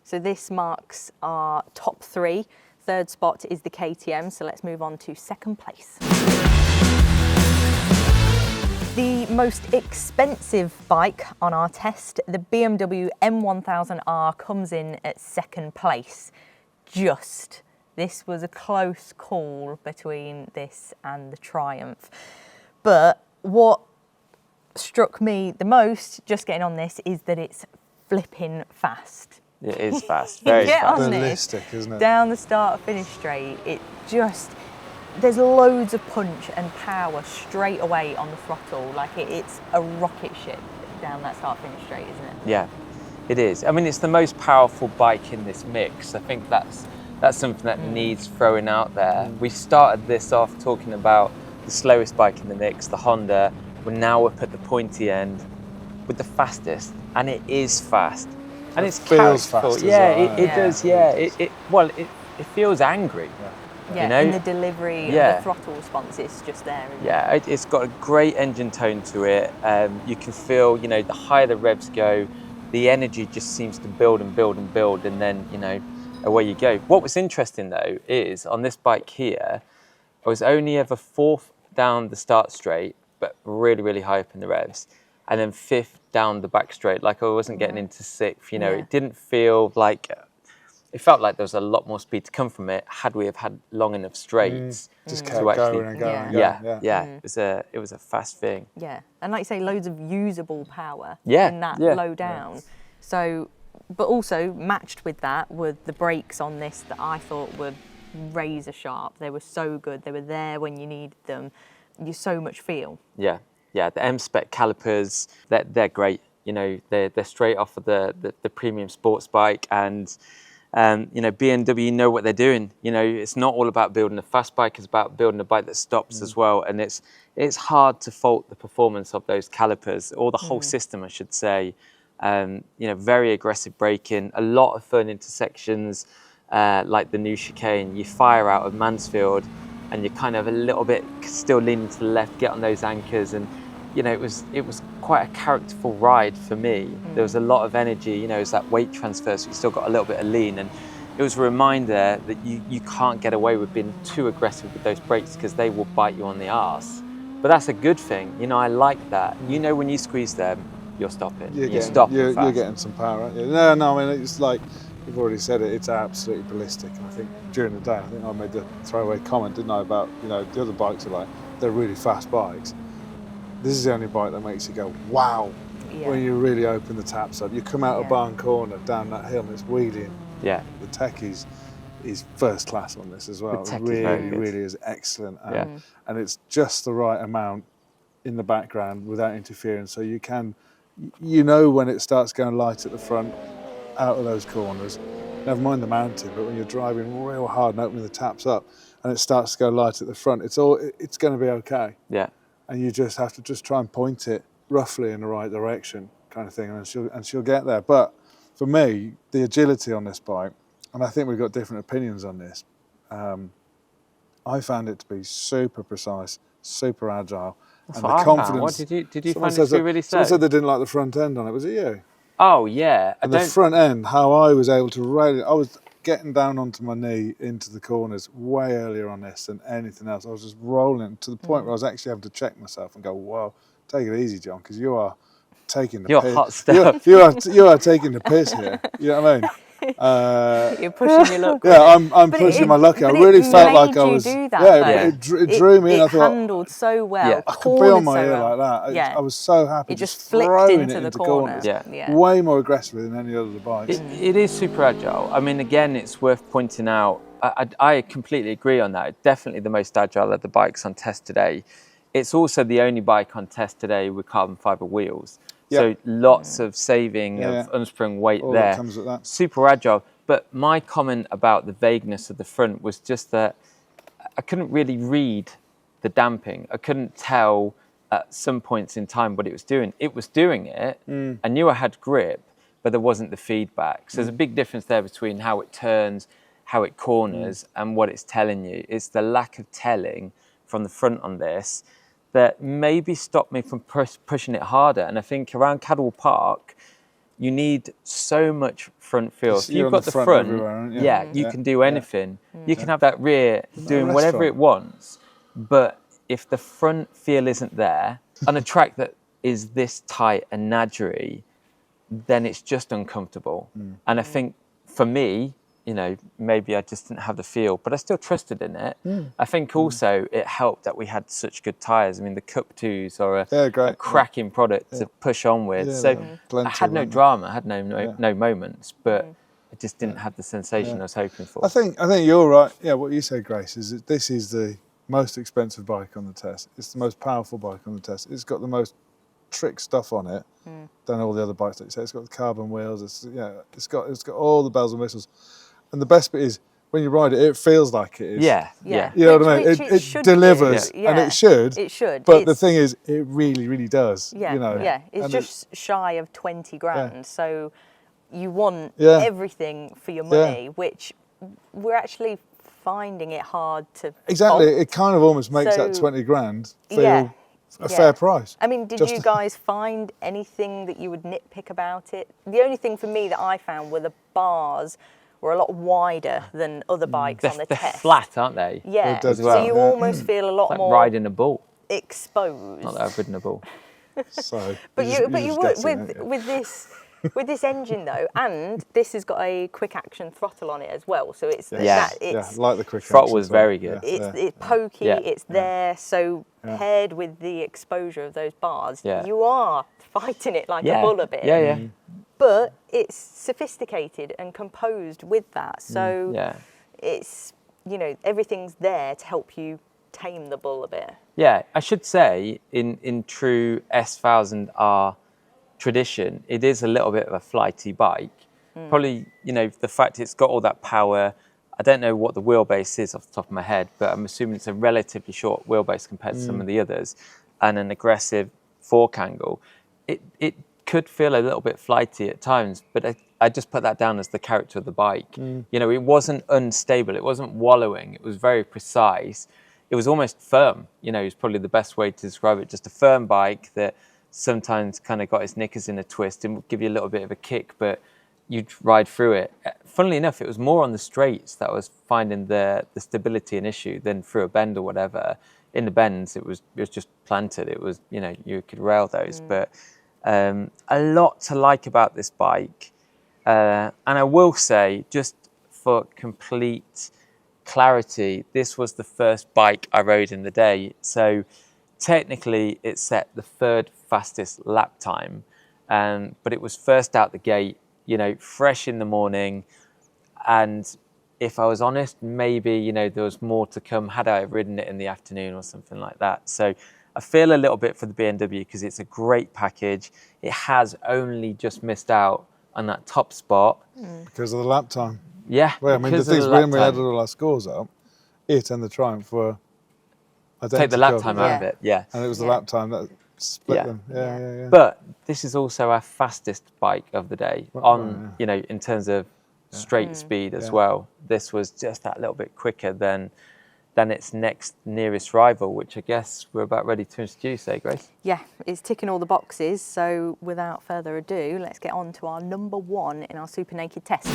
So this marks our top three. Third spot is the KTM, so let's move on to second place. The most expensive bike on our test, the BMW M1000R, comes in at second place. This was a close call between this and the Triumph. But what struck me the most, just getting on this, is that it's flipping fast. It is fast, very Get fast. on this, Ballistic, isn't it? down the start finish straight, there's loads of punch and power straight away on the throttle. Like it's a rocket ship down that start finish straight, isn't it? Yeah, it is. I mean, it's the most powerful bike in this mix. I think that's something that needs throwing out there. We started this off talking about the slowest bike in the mix, the Honda. We're now up at the pointy end with the fastest, and it is fast. And It it's feels characterful. fast as Yeah, well, it yeah. does. Yeah, it feels angry. Yeah, You know? in the delivery of Yeah. the throttle response, it's just there. Isn't Yeah, it's got a great engine tone to it. You can feel, you know, the higher the revs go, the energy just seems to build and build and build, and then, you know, away you go. What was interesting though is on this bike here, I was only ever fourth down the start straight, but really, really high up in the revs, and then fifth down the back straight. Like I wasn't getting into sixth. You know, Yeah. it didn't feel like. It felt like there was a lot more speed to come from it had we have had long enough straights Just to kept actually. going and going and Yeah, going. yeah. It was a fast thing. Yeah, and like you say, loads of usable power Yeah, in that yeah. low down. So, but also matched with that were the brakes on this that I thought were razor sharp. They were so good. They were there when you needed them. You so much feel. Yeah, yeah. The M-Spec calipers, they're great. You know, they're straight off of the premium sports bike, and you know, BMW know what they're doing. You know, it's not all about building a fast bike; it's about building a bike that stops as well. And it's hard to fault the performance of those calipers or the whole system, I should say. You know, very aggressive braking, a lot of fun intersections, like the new chicane. You fire out of Mansfield, and you're kind of a little bit still leaning to the left, get on those anchors, and you know, it was quite a characterful ride for me. There was a lot of energy. You know, it's that weight transfer, so you still got a little bit of lean, and it was a reminder that you can't get away with being too aggressive with those brakes because they will bite you on the arse. But that's a good thing. You know, I like that. You know, when you squeeze them, you're stopping. You're stopping You're fast. getting some power, aren't you? No, I mean, it's like you've already said it, it's absolutely ballistic. And I think during the day, I think I made the throwaway comment, didn't I, about, you know, the other bikes are like, they're really fast bikes. This is the only bike that makes you go, wow, when you really open the taps up. You come out a barn corner down that hill and it's wheeling. Yeah. The tech is first class on this as well. The tech It really, is very good. really is excellent. And it's just the right amount in the background without interfering. So you can, you know when it starts going light at the front, out of those corners, never mind the mountain, but when you're driving real hard and opening the taps up and it starts to go light at the front, it's going to be okay. Yeah. And you just have to just try and point it roughly in the right direction, kind of thing, and she'll get there. But for me, the agility on this bike, and I think we've got different opinions on this, I found it to be super precise, super agile. That's and what the I confidence. found. What did you Someone find it to be really Someone slow? said they didn't like the front end on it. Was it you? Oh yeah. And the front end, how I was able to rail it, I was getting down onto my knee into the corners way earlier on this than anything else. I was just rolling to the point where I was actually having to check myself and go, "Whoa, take it easy, John, because you are taking the You're piss. hot stuff. You are taking the piss here." You know what I mean? You're pushing your luck. Yeah, I'm pushing my luck. I really felt like I was. Do that, yeah, it drew me in. I thought, handled so well. Yeah. I could be on my cornered ear so well. like that. I was so happy. It just throwing flicked it into the corners. corner. Yeah. Way more aggressively than any other of the bikes. It is super agile. I mean, again, it's worth pointing out, I completely agree on that. It's definitely the most agile of the bikes on test today. It's also the only bike on test today with carbon fibre wheels. So lots of saving of unsprung weight All there. that comes with that. Super agile. But my comment about the vagueness of the front was just that I couldn't really read the damping. I couldn't tell at some points in time what it was doing. It was doing it. I knew I had grip, but there wasn't the feedback. So there's a big difference there between how it turns, how it corners, and what it's telling you. It's the lack of telling from the front on this that maybe stopped me from pushing it harder. And I think around Cadwell Park, you need so much front feel. If you've got the front, you can do anything. You can have that rear doing whatever it wants. But if the front feel isn't there, on a track that is this tight and nadgery, then it's just uncomfortable. And I think for me, you know, maybe I just didn't have the feel, but I still trusted in it. I think also it helped that we had such good tyres. I mean, the Cup 2s are a cracking product to push on with. So I had no drama, I had no moments, but I just didn't have the sensation I was hoping for. I think you're right. Yeah, what you said, Grace, is that this is the most expensive bike on the test. It's the most powerful bike on the test. It's got the most trick stuff on it than all the other bikes that you say. It's got the carbon wheels. It's got all the bells and whistles. And the best bit is when you ride it, it feels like it is. Yeah. You know what I mean? It delivers, and it should. It should. But the thing is, it really, really does. Yeah, you know? It's And just shy of 20 grand. So you want everything for your money, which we're actually finding it hard to. Exactly. bolt. It kind of almost makes that 20 grand feel a fair price. I mean, did you guys find anything that you would nitpick about it? The only thing for me that I found were the bars were a lot wider than other bikes on the they're test. flat, aren't they? Yeah, as so well. you almost feel a lot Like more riding a bull. exposed. Not that I've ridden a bull. So, But you just would guessing, with this engine though, and this has got a quick action throttle on it as well. So it's like the quick throttle action was as well. very good. it's pokey, it's there. So paired with the exposure of those bars, you are fighting it like a bull a bit. Yeah. But it's sophisticated and composed with that. So it's, you know, everythlighting's there to help you tame the bull a bit. Yeah, I should say in true S1000R tradition, it is a little bit of a flighty bike. Probably, you know, the fact it's got all that power. I don't know what the wheelbase is off the top of my head, but I'm assuming it's a relatively short wheelbase compared to some of the others, and an aggressive fork angle. It could feel a little bit flighty at times, but I just put that down as the character of the bike. You know, it wasn't unstable, it wasn't wallowing, it was very precise. It was almost firm, you know, is probably the best way to describe it. Just a firm bike that sometimes kind of got its knickers in a twist and would give you a little bit of a kick, but you'd ride through it. Funnily enough, it was more on the straights that I was finding the stability an issue than through a bend or whatever. In the bends, it was just planted. It was, you know, you could rail those, but a lot to like about this bike. And I will say, just for complete clarity, this was the first bike I rode in the day. So technically it set the third fastest lap time, but it was first out the gate, you know, fresh in the morning. And if I was honest, maybe, you know, there was more to come had I ridden it in the afternoon or something like that. So I feel a little bit for the BMW because it's a great package. It has only just missed out on that top spot. Because of the lap time. Yeah. Well, I mean, the things when we added all our scores up, it and the Triumph were identical. Take the lap time out of it, yeah. And it was the lap time that split them. Yeah. But this is also our fastest bike of the day you know, in terms of straight speed as well. This was just that little bit quicker than its next nearest rival, which I guess we're about ready to introduce, eh, Grace? Yeah, it's ticking all the boxes. So without further ado, let's get on to our number 1 in our Supernaked test.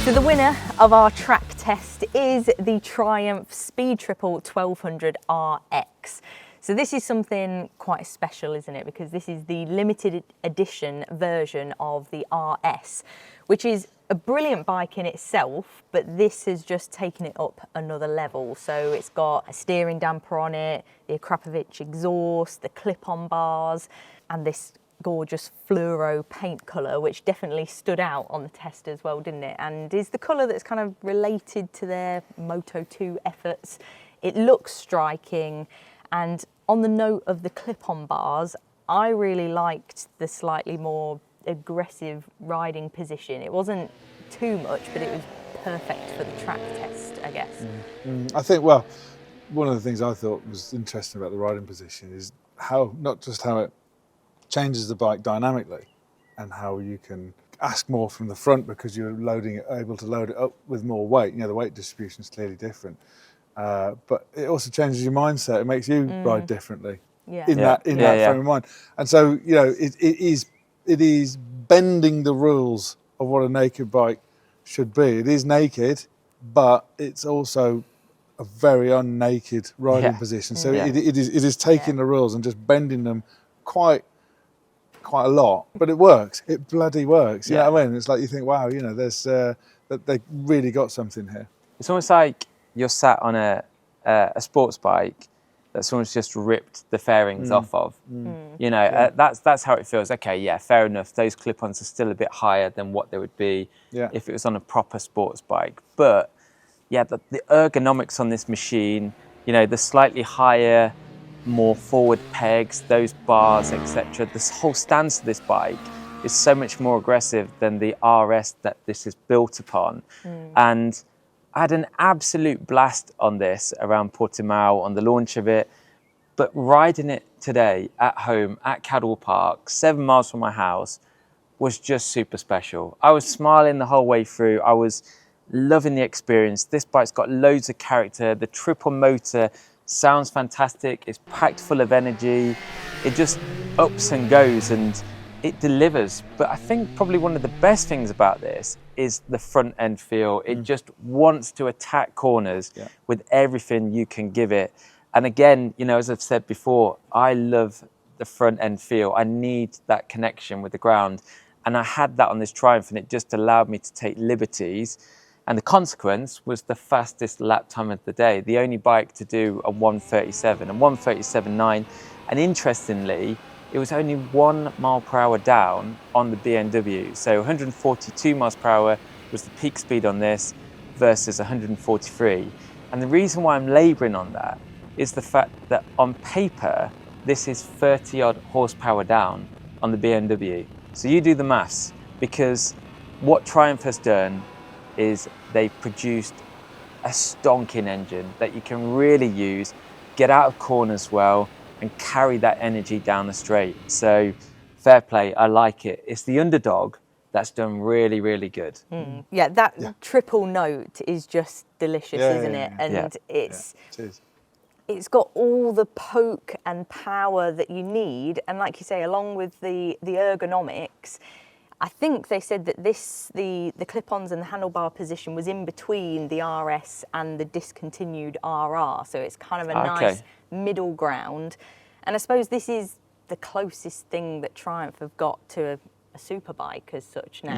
So the winner of our track test is the Triumph Speed Triple 1200 RX. So this is something quite special, isn't it? Because this is the limited edition version of the RS, which is a brilliant bike in itself, but this has just taken it up another level. So it's got a steering damper on it, the Akrapovic exhaust, the clip-on bars, and this gorgeous fluoro paint colour, which definitely stood out on the test as well, didn't it? And is the colour that's kind of related to their Moto2 efforts. It looks striking. And on the note of the clip-on bars, I really liked the slightly more aggressive riding position. It wasn't too much, but it was perfect for the track test, I guess. I think, well, one of the things I thought was interesting about the riding position is how, not just how it changes the bike dynamically and how you can ask more from the front because you're able to load it up with more weight. You know, the weight distribution is clearly different. But it also changes your mindset. It makes you ride differently in that frame of mind. And so, you know, it is bending the rules of what a naked bike should be. It is naked, but it's also a very unnaked riding position. So it is taking the rules and just bending them quite a lot. But it works. It bloody works. You know what I mean? It's like you think, wow, you know, there's that they really got something here. It's almost like you're sat on a sports bike that someone's just ripped the fairings off of. You know, that's how it feels. Okay, yeah, fair enough. Those clip-ons are still a bit higher than what they would be if it was on a proper sports bike. But yeah, the ergonomics on this machine, you know, the slightly higher, more forward pegs, those bars, etc. This whole stance of this bike is so much more aggressive than the RS that this is built upon. And I had an absolute blast on this around Portimao on the launch of it, but riding it today at home at Cadwell Park, 7 miles from my house, was just super special. I was smiling the whole way through. I was loving the experience. This bike's got loads of character. The triple motor sounds fantastic. It's packed full of energy. It just ups and goes and it delivers. But I think probably one of the best things about this is the front end feel. It just wants to attack corners with everything you can give it. And again, you know, as I've said before, I love the front end feel. I need that connection with the ground. And I had that on this Triumph and it just allowed me to take liberties. And the consequence was the fastest lap time of the day. The only bike to do a 1:37 and 1:37.9. And interestingly, it was only 1 mile per hour down on the BMW. So 142 miles per hour was the peak speed on this versus 143. And the reason why I'm labouring on that is the fact that on paper, this is 30 odd horsepower down on the BMW. So you do the maths, because what Triumph has done is they've produced a stonking engine that you can really use, get out of corners well, and carry that energy down the straight. So fair play, I like it. It's the underdog that's done really, really good. Yeah, that triple note is just delicious, isn't it? And it's got all the poke and power that you need. And like you say, along with the ergonomics, I think they said that the clip-ons and the handlebar position was in between the RS and the discontinued RR. So it's kind of a nice middle ground. And I suppose this is the closest thing that Triumph have got to a a super bike as such now.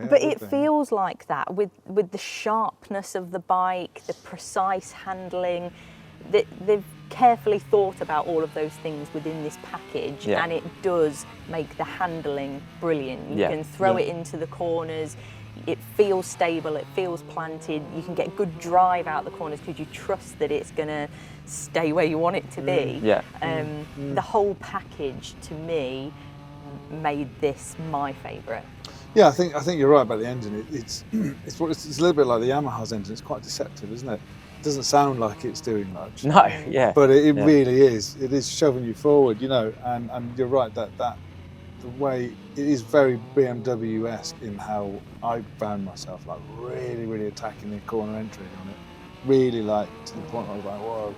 But it feels like that with the sharpness of the bike, the precise handling. They've carefully thought about all of those things within this package, and it does make the handling brilliant. You can throw it into the corners. It feels stable, it feels planted. You can get good drive out the corners because you trust that it's going to stay where you want it to be. The whole package, to me, made this my favourite. Yeah, I think you're right about the engine. It's a little bit like the Yamaha's engine. It's quite deceptive, isn't it? It doesn't sound like it's doing much. No, but it really is. It is shoving you forward, you know. And you're right that the way it is very BMW-esque in how I found myself like really attacking the corner entry on it. Really like to the point where I was like, whoa,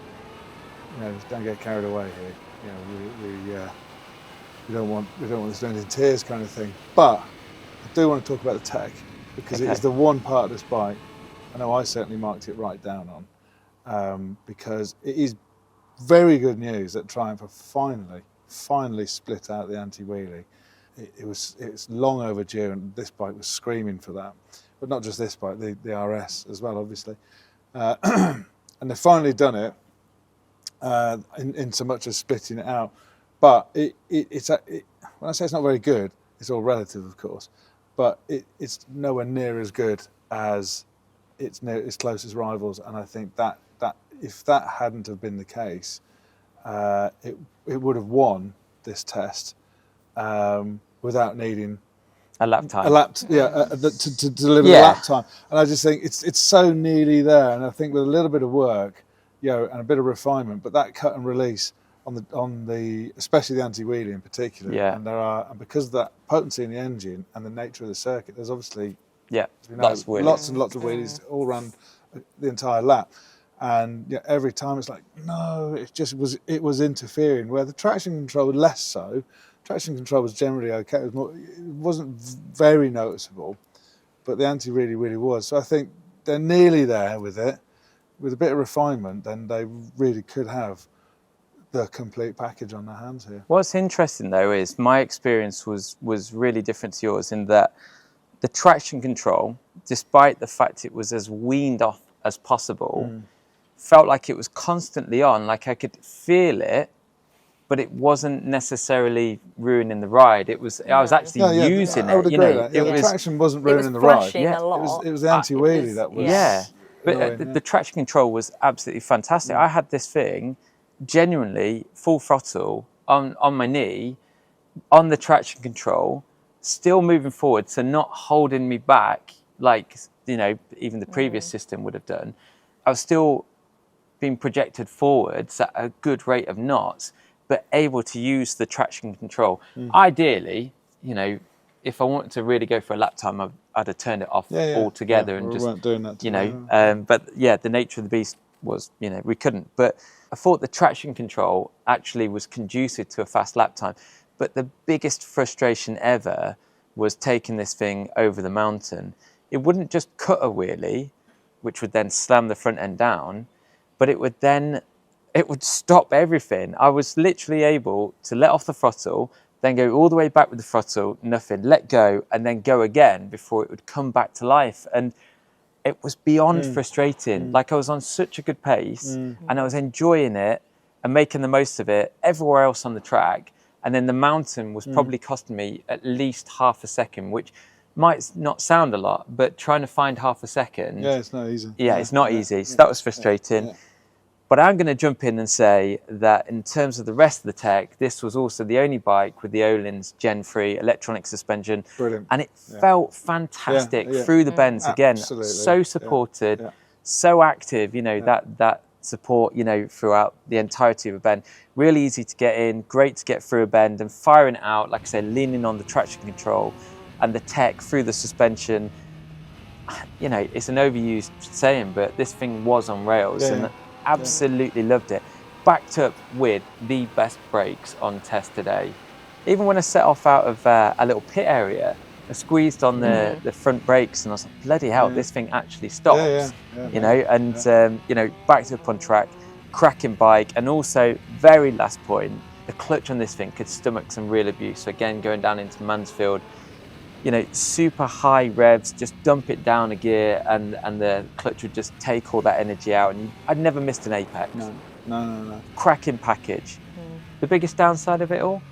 you know, just don't get carried away here. You know, we don't want this to end in tears kind of thing. But I do want to talk about the tech because it is the one part of this bike. I know I certainly marked it right down on because it is very good news that Triumph have finally split out the anti-wheelie. It's long overdue, and this bike was screaming for that. But not just this bike, the RS as well, obviously. And they've finally done it in so much as splitting it out. But when I say it's not very good, it's all relative, of course. But it's nowhere near as good as its closest rivals. And I think that if that hadn't have been the case, it would have won this test without needing a lap time. To deliver the lap time. And I just think it's so nearly there. And I think with a little bit of work, you know, and a bit of refinement, but that cut and release on the especially the anti-wheelie in particular. And because of that potency in the engine and the nature of the circuit, there's obviously lots and lots of wheelies all around the entire lap. And every time it's like, no, it was interfering. Where the traction control was less so. Traction control was generally okay. It wasn't very noticeable, but the anti-wheelie really was. So I think they're nearly there with it. With a bit of refinement, then they really could have the complete package on their hands here. What's interesting though is my experience was really different to yours in that the traction control, despite the fact it was as weaned off as possible, felt like it was constantly on, like I could feel it, but it wasn't necessarily ruining the ride. I was actually using it. I would agree with that. The traction wasn't ruining the ride. It was the anti-wheelie that was. But the traction control was absolutely fantastic. I had this thing genuinely full throttle on my knee, on the traction control, still moving forward, so not holding me back like even the previous system would have done. I was still being projected forwards at a good rate of knots, but able to use the traction control. Ideally, if I wanted to really go for a lap time, I'd have turned it off altogether and just, weren't doing that but the nature of the beast was, we couldn't. But I thought the traction control actually was conducive to a fast lap time. But the biggest frustration ever was taking this thing over the mountain. It wouldn't just cut a wheelie, which would then slam the front end down, but it would stop everything. I was literally able to let off the throttle, then go all the way back with the throttle, nothing, let go, and then go again before it would come back to life. And it was beyond frustrating. Like I was on such a good pace and I was enjoying it and making the most of it everywhere else on the track. And then the mountain was probably costing me at least half a second, which might not sound a lot, but trying to find half a second. Yeah, it's not easy. It's not easy. So that was frustrating. But I'm going to jump in and say that in terms of the rest of the tech, this was also the only bike with the Öhlins Gen 3 electronic suspension. Brilliant. And it felt fantastic through the bends again. Absolutely. So supported, so active, that support, throughout the entirety of a bend. Really easy to get in, great to get through a bend and firing it out, like I said, leaning on the traction control and the tech through the suspension. It's an overused saying, but this thing was on rails. Absolutely loved it. Backed up with the best brakes on test today. Even when I set off out of a little pit area, I squeezed on the front brakes and I was like, bloody hell, this thing actually stops. Backed up on track, cracking bike. And also, very last point, the clutch on this thing could stomach some real abuse. So again, going down into Mansfield, you know, super high revs, just dump it down a gear and the clutch would just take all that energy out, and I'd never missed an apex. No. Cracking package. The biggest downside of it all,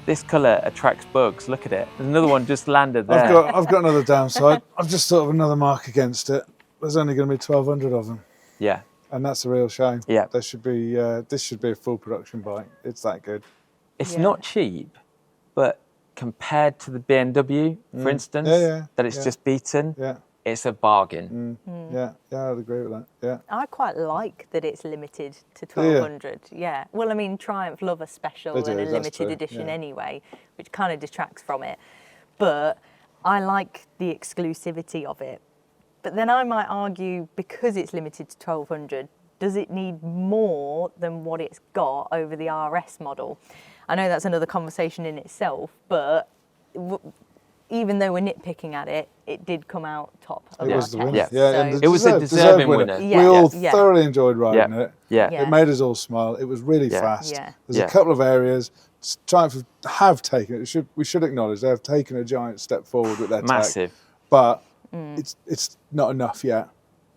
this colour attracts bugs. Look at it. There's another one just landed there. I've got another downside. I've just thought of another mark against it. There's only going to be 1,200 of them. Yeah. And that's a real shame. Yeah. There should be, this should be a full production bike. It's that good. It's not cheap, but compared to the BMW, for instance, that it's just beaten, it's a bargain. Yeah, I'd agree with that. Yeah. I quite like that it's limited to 1,200. Yeah. Well, I mean, Triumph love a special and a limited edition anyway, which kind of detracts from it. But I like the exclusivity of it. But then I might argue, because it's limited to 1,200, does it need more than what it's got over the RS model? I know that's another conversation in itself, but even though we're nitpicking at it, it did come out top of It our was the test. winner. So It was a deserving winner. We all thoroughly enjoyed riding it. Yeah. It made us all smile. It was really fast. Yeah. There's a couple of areas Triumph have taken it. We should acknowledge they have taken a giant step forward with their Massive. tech, but it's not enough yet.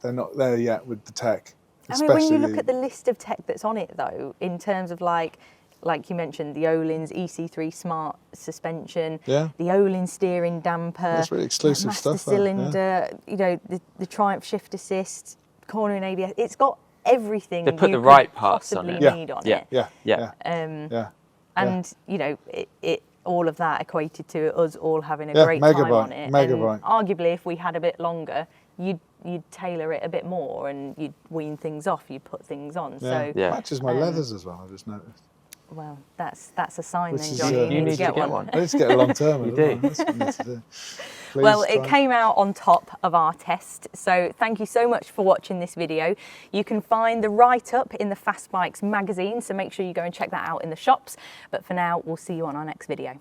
They're not there yet with the tech. I mean, when you look at the list of tech that's on it, though, in terms of like you mentioned, the Öhlins EC3 Smart suspension, the Öhlins steering damper, that's really exclusive master stuff. Cylinder, you know, the Triumph shift assist, cornering ABS. It's got everything. They put you the right could parts on possibly it. need on Yeah. it. And you know, it all of that equated to us all having a great time on it. Mega and bike. arguably, if we had a bit longer, you'd tailor it a bit more and you'd wean things off, you'd put things on. So matches my leathers as well, I just noticed. well, that's a sign Which then, is, Johnny. you need to get one. I need to get a long term. You do. That's what I need to do. Please Well, it try. came out on top of our test, so thank you so much for watching this video. You can find the write-up in the Fast Bikes magazine, so make sure you go and check that out in the shops. But for now, we'll see you on our next video.